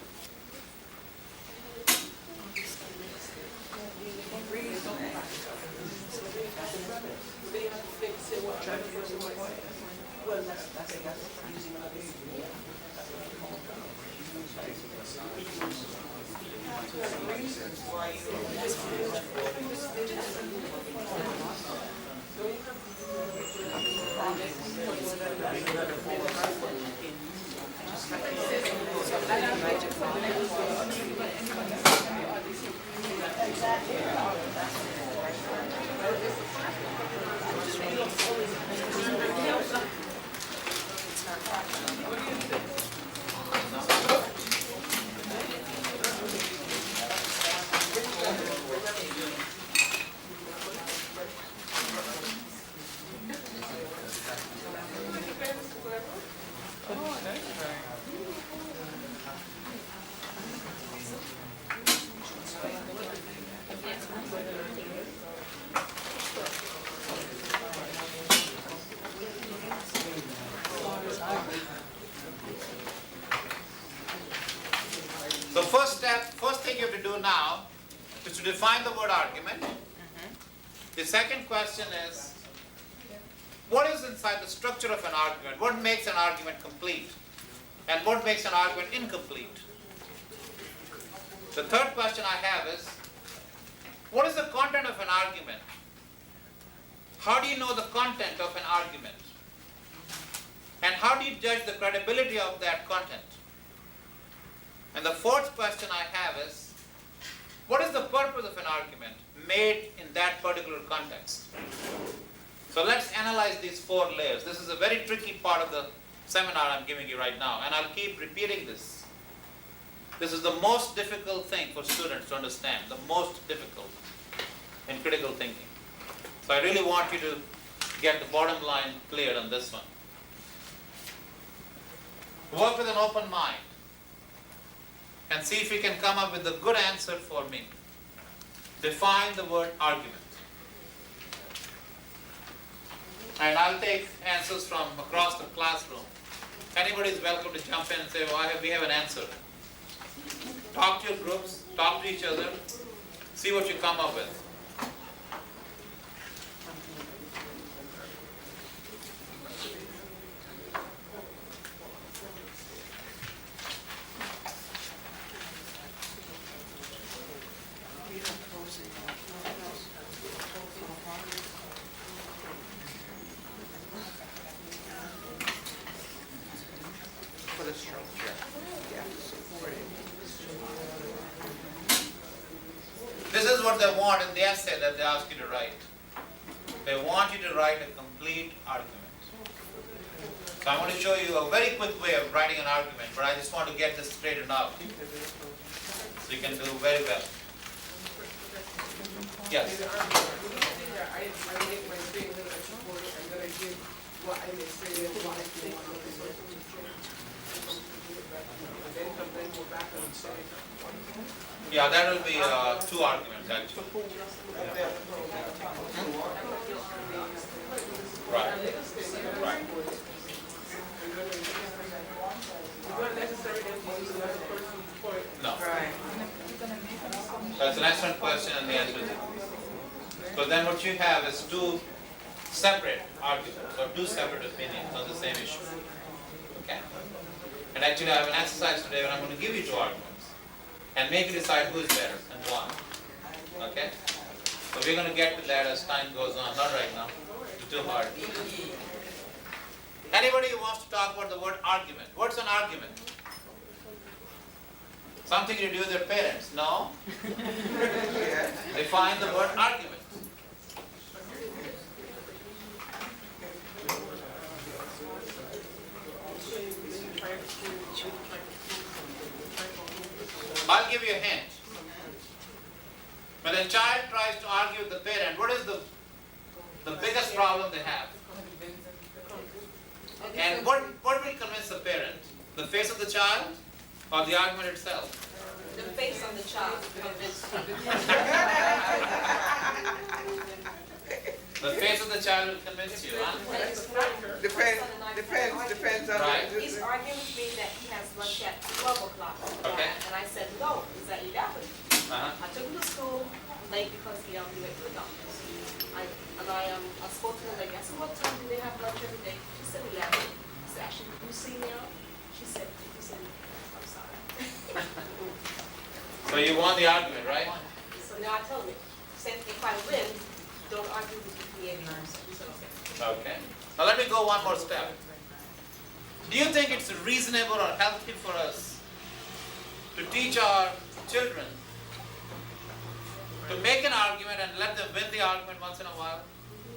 So first thing you have to do now is to define the word argument. The second question is, what is inside the structure of an argument? What makes an argument complete? And what makes an argument incomplete? The third question I have is, what is the content of an argument? How do you know the content of an argument? And how do you judge the credibility of that content? And the fourth question I have is, what is the purpose of an argument made in that particular context? So let's analyze these four layers. This is a very tricky part of the seminar I'm giving you right now, and I'll keep repeating this. This is the most difficult thing for students to understand, the most difficult in critical thinking. So I really want you to get the bottom line clear on this one. Work with an open mind. and see if you can come up with a good answer for me. Define the word argument. And I'll take answers from across the classroom. Anybody is welcome to jump in and say, well, we have an answer. Talk to your groups, talk to each other, see what you come up with.
For the structure. Yeah, support it.
This is what they want in the essay that they ask you to write. They want you to write a complete argument. So I'm going to show you a very quick way of writing an argument, but I just want to get this straightened out. So you can do very well. Yes?
I make my statement, I support it, and then I give what I may say and what I think of the circumstance. And then go back and say.
Yeah, that will be 2 arguments actually. Right. Right.
It's not necessary that you use another person's point.
No.
Right.
That's an excellent question and the answer is no. But then what you have is 2 separate arguments or 2 separate opinions on the same issue. Okay? And actually I have an exercise today where I'm going to give you 2 arguments and make you decide who is better and why. Okay? So we're going to get to that as time goes on, not right now. It's too hard. Anybody who wants to talk about the word argument? What's an argument? Something to do with their parents? No? Define the word argument. I'll give you a hint. When a child tries to argue with the parent, what is the biggest problem they have? And what will convince the parent? The face of the child or the argument itself?
The face of the child convinced
The face of the child will convince you, huh?
Depends on
Right.
the.
He's arguing with me that he has lunch at 12 o'clock.
Okay.
And I said, no, it's at 11.
Uh-huh.
I took him to school late because he went to the doctor. I spoke to her like, I said, what time do they have lunch every day? She said 11. I said, actually, you see me out? She said, you see me. I'm sorry.
So you won the argument, right?
So now I told him, since if I win, don't argue with me anymore.
Okay. Now let me go one more step. Do you think it's reasonable or healthy for us to teach our children to make an argument and let them win the argument once in a while?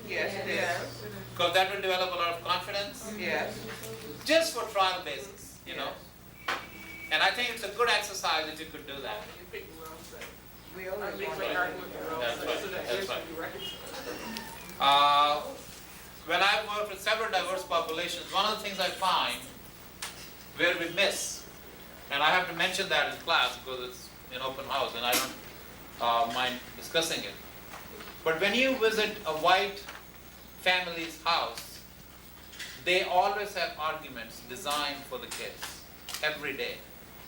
Yes, it is.
Because that will develop a lot of confidence.
Yes.
Just for trial basis, you know. And I think it's a good exercise if you could do that.
You pick the wrong side.
We
I
always
make
want
my
to.
argument the wrong
That's
side,
right,
so that
that's
it
right.
should be reconciled.
When I work with several diverse populations, one of the things I find where we miss, and I have to mention that in class because it's an open house and I don't mind discussing it. But when you visit a white family's house, they always have arguments designed for the kids every day.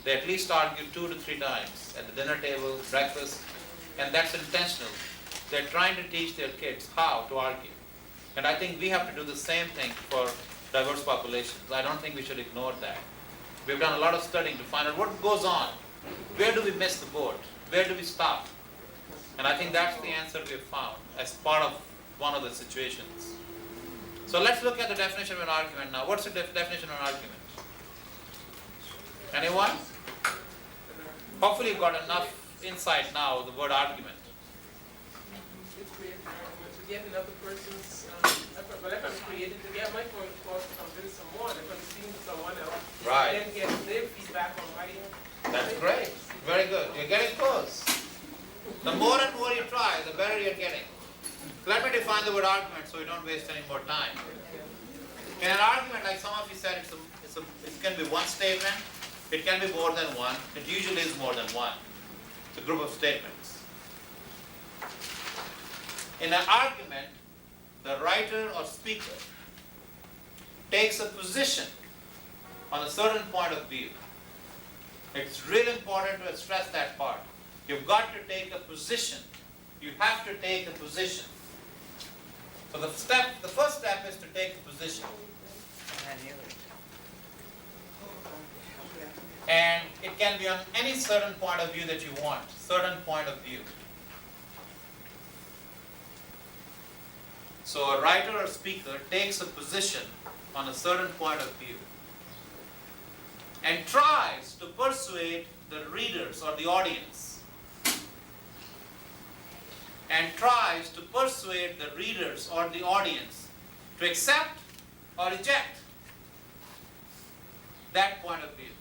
They at least argue 2 to 3 times at the dinner table, breakfast, and that's intentional. They're trying to teach their kids how to argue. And I think we have to do the same thing for diverse populations. I don't think we should ignore that. We've done a lot of studying to find out what goes on. Where do we miss the boat? Where do we stop? And I think that's the answer we've found as part of one of the situations. So let's look at the definition of an argument now. What's the definition of an argument? Anyone? Hopefully you've got enough insight now of the word argument.
It's creating an argument to get another person's, but if I'm creating to get my point across to convince someone, if I'm speaking to someone else,
Right.
then get their feedback on my.
That's great. Very good. You're getting close. The more and more you try, the better you're getting. Let me define the word argument so we don't waste any more time. In an argument, like some of you said, it can be one statement, It can be more than one. It usually is more than one. It's a group of statements. In an argument, the writer or speaker takes a position on a certain point of view. It's really important to stress that part. You've got to take a position. You have to take a position. So the first step is to take a position. And it can be on any certain point of view that you want, certain point of view. So a writer or speaker takes a position on a certain point of view and tries to persuade the readers or the audience, to accept or reject that point of view,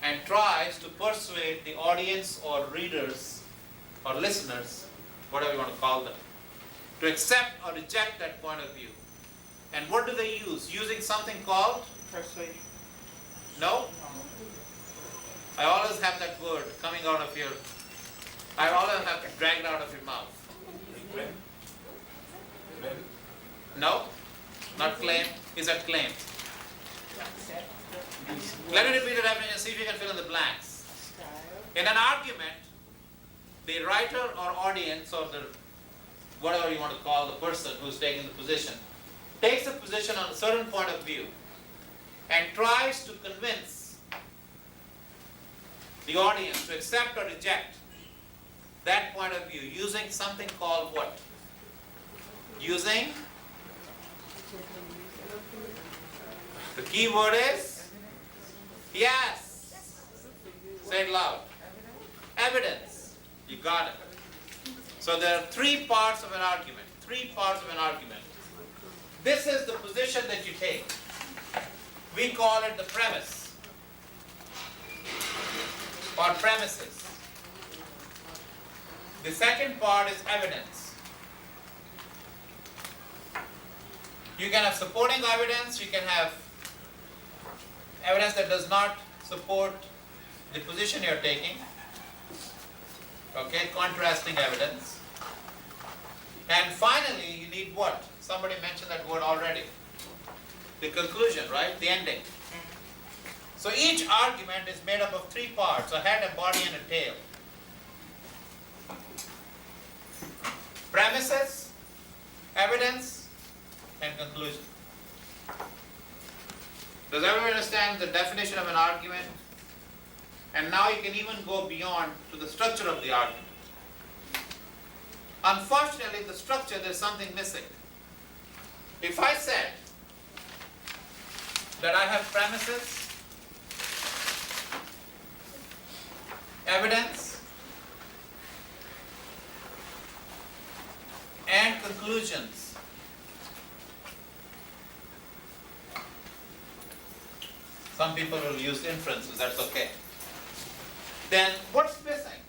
and tries to persuade the audience or readers or listeners, whatever you want to call them, to accept or reject that point of view. And what do they use? Using something called?
Persuasion.
No? I always have that word coming out of your, I always have to drag it out of your mouth. No? Not claim? Is that claim? Let me repeat it and see if you can fill in the blanks. In an argument, the writer or audience or the whatever you want to call the person who's taking the position takes a position on a certain point of view and tries to convince the audience to accept or reject that point of view using something called what? Using, the key word is, yes, say it loud, evidence. You got it. So there are three parts of an argument. This is the position that you take. We call it the premise or premises. The second part is evidence. You can have supporting evidence, you can have evidence that does not support the position you're taking. Okay, contrasting evidence. And finally, you need what? Somebody mentioned that word already. The conclusion, right? The ending. So each argument is made up of three parts: a head, a body, and a tail. Premises, evidence, and conclusion. Does everyone understand the definition of an argument? And now you can even go beyond to the structure of the argument. Unfortunately, the structure, there's something missing. If I said that I have premises, evidence, and conclusions, some people will use inferences, that's okay. Then what's missing?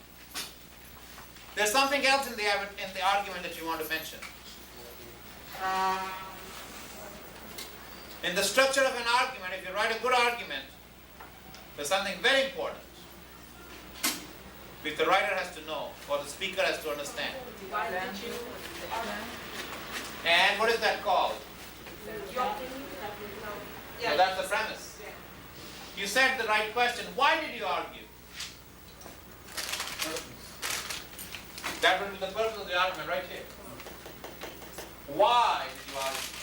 There's something else in the argument that you want to mention. In the structure of an argument, if you write a good argument, there's something very important which the writer has to know or the speaker has to understand. And what is that called? So that's the premise. You said the right question. Why did you argue? That will be the purpose of the argument right here. Why did you argue?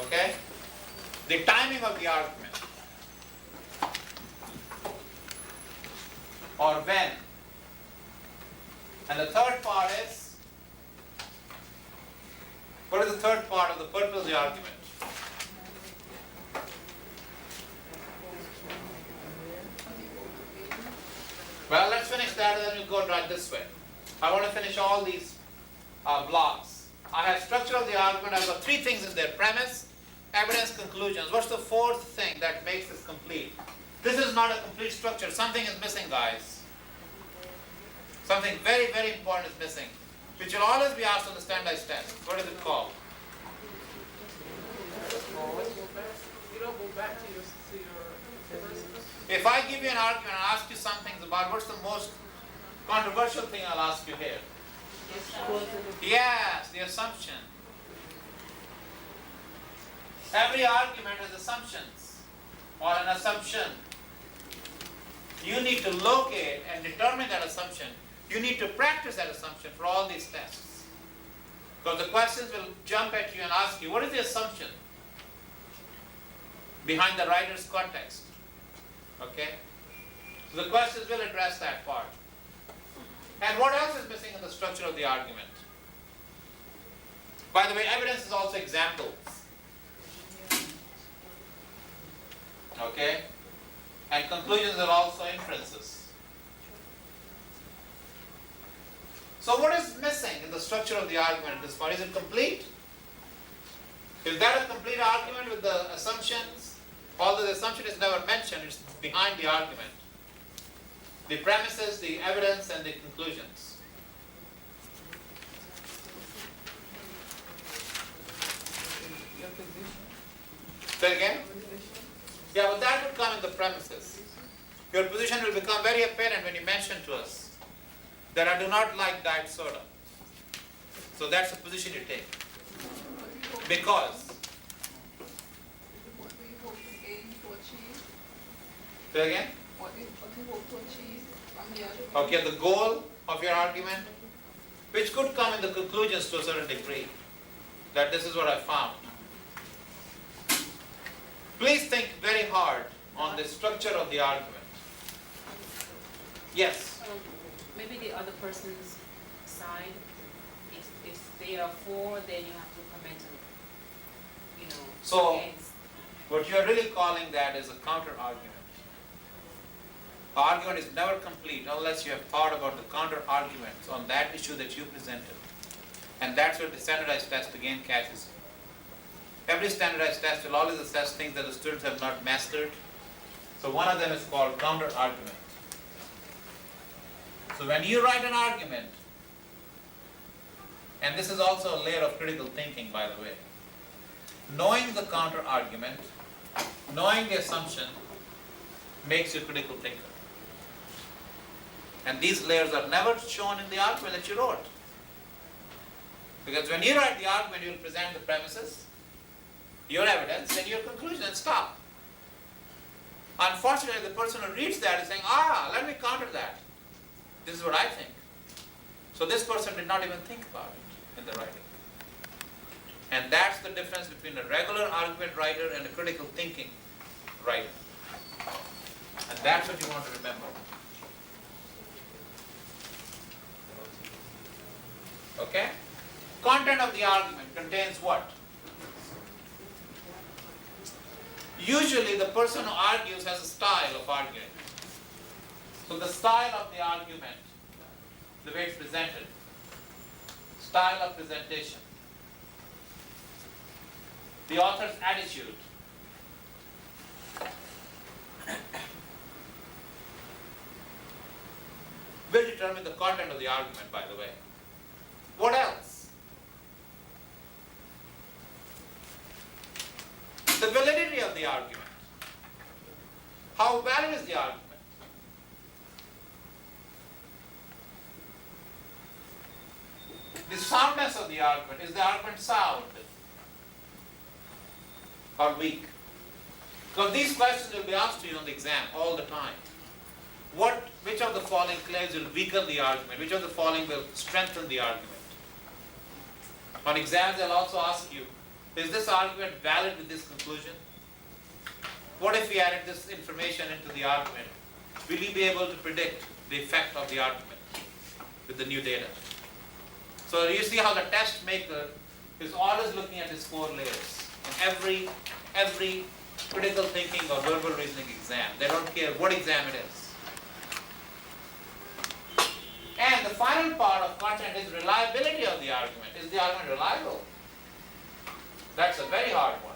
Okay? The timing of the argument. Or when. And the third part is, what is the third part of the purpose of the argument? Well, let's finish that and then we'll go right this way. I want to finish all these blocks. I have structure of the argument. I've got three things in there: premise, evidence, conclusions. What's the fourth thing that makes this complete? This is not a complete structure. Something is missing, guys. Something very, very important is missing. which will always be asked on the standardized test. What is it called?
You don't go back to your first.
If I give you an argument and ask you some things about what's the most controversial thing, I'll ask you here. Yes, the assumption. Every argument has assumptions or an assumption. You need to locate and determine that assumption. You need to practice that assumption for all these tests. Because the questions will jump at you and ask you, what is the assumption behind the writer's context? Okay? So the questions will address that part. And what else is missing in the structure of the argument? By the way, evidence is also examples. Okay? And conclusions are also inferences. So what is missing in the structure of the argument at this point? Is it complete? Is that a complete argument with the assumptions? Although the assumption is never mentioned, it's behind the argument. The premises, the evidence, and the conclusions.
Your position.
Say again? Yeah, but that would come in the premises. Your position will become very apparent when you mention to us that I do not like diet soda. So that's the position you take. Because.
What do you hope to aim to achieve?
Say again?
What do you hope to achieve from the argument?
Okay, the goal of your argument, which could come in the conclusions to a certain degree, that this is what I found. Please think very hard on the structure of the argument. Yes?
Maybe the other person's side, if they are for, then you have to comment on,
So,
against.
what you are really calling that is a counter argument. The argument is never complete unless you have thought about the counter arguments on that issue that you presented. And that's where the standardized test again catches you. Every standardized test will always assess things that the students have not mastered. So one of them is called counter argument. So when you write an argument, and this is also a layer of critical thinking, by the way, knowing the counter argument, knowing the assumption, makes you a critical thinker. And these layers are never shown in the argument that you wrote. Because when you write the argument, you will present the premises, your evidence, and your conclusion, and stop. Unfortunately, the person who reads that is saying, let me counter that. This is what I think. So this person did not even think about it in the writing. And that's the difference between a regular argument writer and a critical thinking writer. And that's what you want to remember. Okay? Content of the argument contains what? Usually the person who argues has a style of arguing. So the style of the argument, the way it's presented, style of presentation, the author's attitude, will determine the content of the argument, by the way. What else? The validity of the argument. How valid is the argument? The soundness of the argument. Is the argument sound or weak? Because these questions will be asked to you on the exam all the time. Which of the following claims will weaken the argument? Which of the following will strengthen the argument? On exams, they'll also ask you, is this argument valid with this conclusion? What if we added this information into the argument? Will you be able to predict the effect of the argument with the new data? So you see how the test maker is always looking at these 4 layers in every critical thinking or verbal reasoning exam. They don't care what exam it is. And the final part of content is reliability of the argument. Is the argument reliable? That's a very hard one.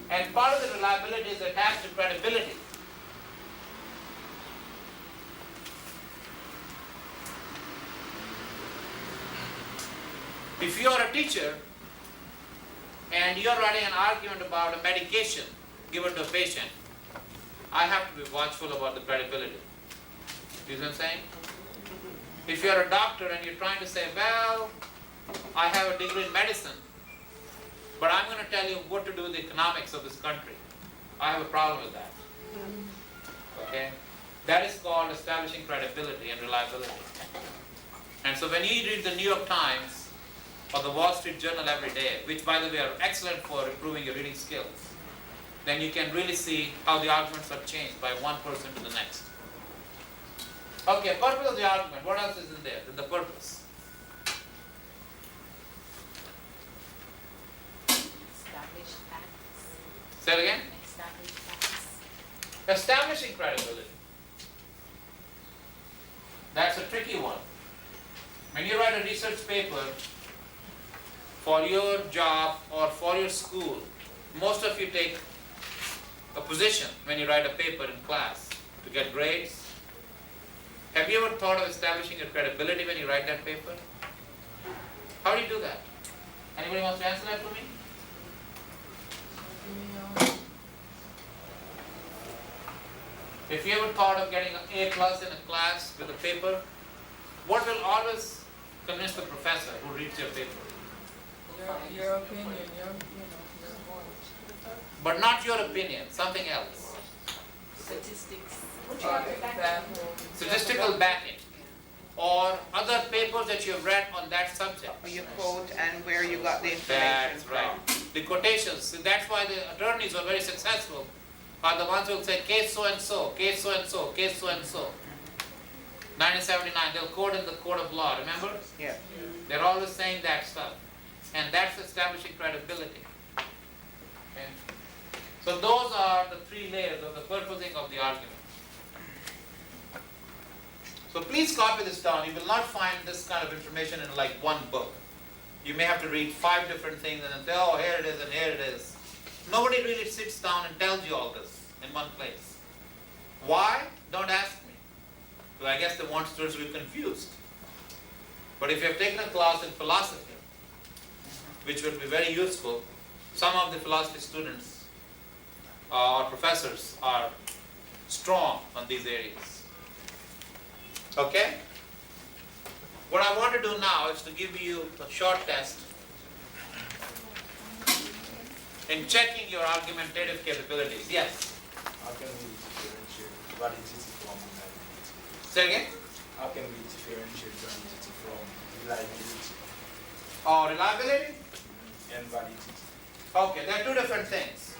And part of the reliability is attached to credibility.
If you are a teacher and you're writing an argument about a medication given to a patient, I have to be watchful about the credibility. You see what I'm saying? If you're a doctor and you're trying to say, well, I have a degree in medicine, but I'm going to tell you what to do with the economics of this country, I have a problem with that. Okay? That is called establishing credibility and reliability. And so when you read the New York Times or the Wall Street Journal every day, which by the way are excellent for improving your reading skills, then you can really see how the arguments are changed by one person to the next. Okay, purpose of the argument. What else is in there? In the purpose.
Establish facts.
Say it again.
Establish facts.
Establishing credibility. That's a tricky one. When you write a research paper for your job or for your school, most of you take a position when you write a paper in class to get grades. Have you ever thought of establishing your credibility when you write that paper? How do you do that? Anybody wants to answer that for me? If you ever thought of getting an A+ in a class with a paper, what will always convince the professor who reads your paper?
Your opinion, your
But not your opinion, something else.
Statistics.
Statistical backing. Or other papers that you have read on that subject.
Or you quote and where you got the information
That's
from.
right. The quotations. So that's why the attorneys who are very successful are the ones who will say case so and so, case so and so, case so and so. 1979, they'll quote in the court of law, remember?
Yeah.
They're always saying that stuff. And that's establishing credibility. Okay? So those are the three layers of the purposing of the argument. So please copy this down. You will not find this kind of information in like one book. You may have to read 5 different things and then say, oh, here it is and here it is. Nobody really sits down and tells you all this in one place. Why? Don't ask me. So I guess they want students to be confused. But if you have taken a class in philosophy, which will be very useful, some of the philosophy students or professors are strong on these areas. Okay? What I want to do now is to give you a short test in checking your argumentative capabilities. Yes?
How can we differentiate validity from reliability?
Say again?
How can we differentiate validity from reliability
Oh, reliability?
and validity?
Okay, there are two different things.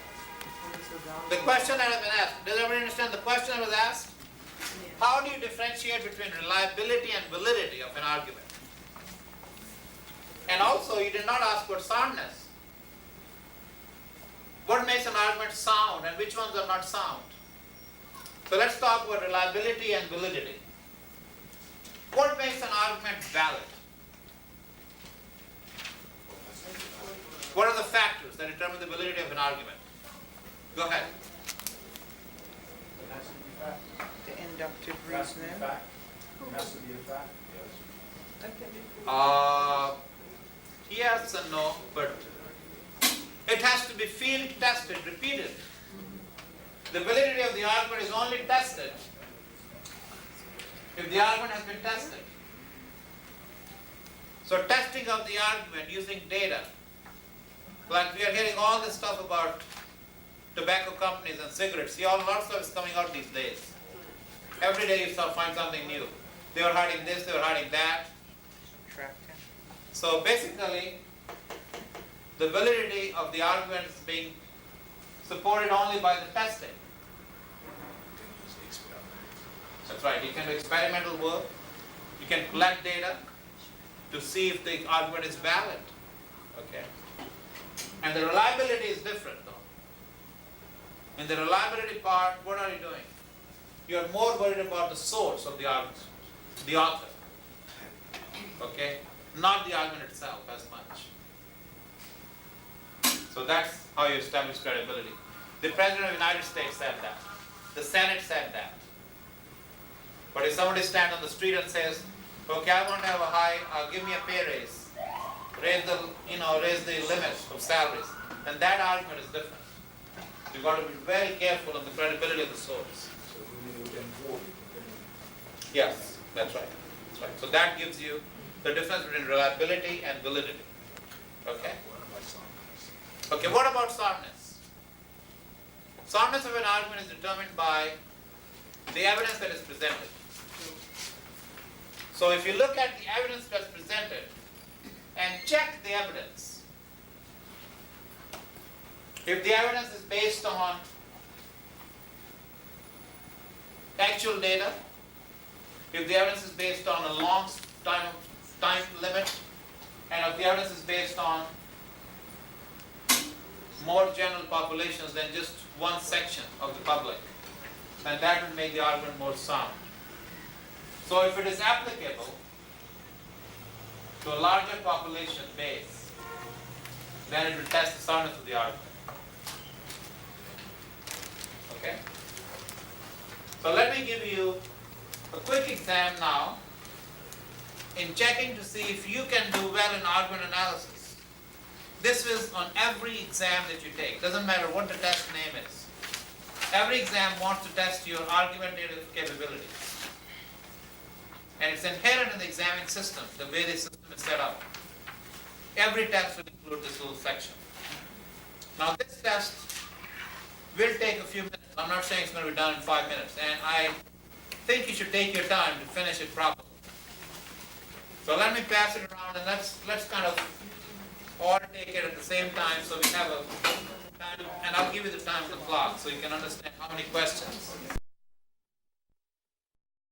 The question that has been asked, does everybody understand the question that was asked? How do you differentiate between reliability and validity of an argument? And also, you did not ask for soundness. What makes an argument sound and which ones are not sound? So let's talk about reliability and validity. What makes an argument valid? What are the factors that determine the validity of an argument? Go ahead.
It has to be fact.
The inductive
It has to be
reasoning.
fact. It has to be a fact.
Yes and no, but it has to be field tested, repeated. The validity of the argument is only tested if the argument has been tested. So testing of the argument using data, like we are hearing all this stuff about tobacco companies and cigarettes. See, a lot of stuff is coming out these days. Every day you find something new. They were hiding this, they were hiding that.
Subtracting.
So basically, the validity of the argument is being supported only by the testing. That's right, you can do experimental work, you can collect data to see if the argument is valid. Okay? And the reliability is different though. In the reliability part, what are you doing? You are more worried about the source of the argument, the author. Okay? Not the argument itself as much. So that's how you establish credibility. The President of the United States said that. The Senate said that. But if somebody stands on the street and says, okay, I want to have a high, give me a pay raise. raise the limits of salaries. And that argument is different. You've got to be very careful on the credibility of the source.
So we can vote.
Yes, that's right. That's right. So that gives you the difference between reliability and validity. Okay? Okay, what about soundness? Soundness of an argument is determined by the evidence that is presented. So if you look at the evidence that's presented and check the evidence, if the evidence is based on actual data, if the evidence is based on a long time limit, and if the evidence is based on more general populations than just one section of the public, then that will make the argument more sound. So if it is applicable to a larger population base, then it will test the soundness of the argument. Okay? So let me give you a quick exam now in checking to see if you can do well in argument analysis. This is on every exam that you take. Doesn't matter what the test name is. Every exam wants to test your argumentative capabilities. And it's inherent in the examining system, the way the system is set up. Every test will include this little section. Now this test will take a few minutes. I'm not saying it's going to be done in 5 minutes. And I think you should take your time to finish it properly. So let me pass it around and let's kind of all take it at the same time so we have a time, and I'll give you the time on the clock so you can understand how many questions.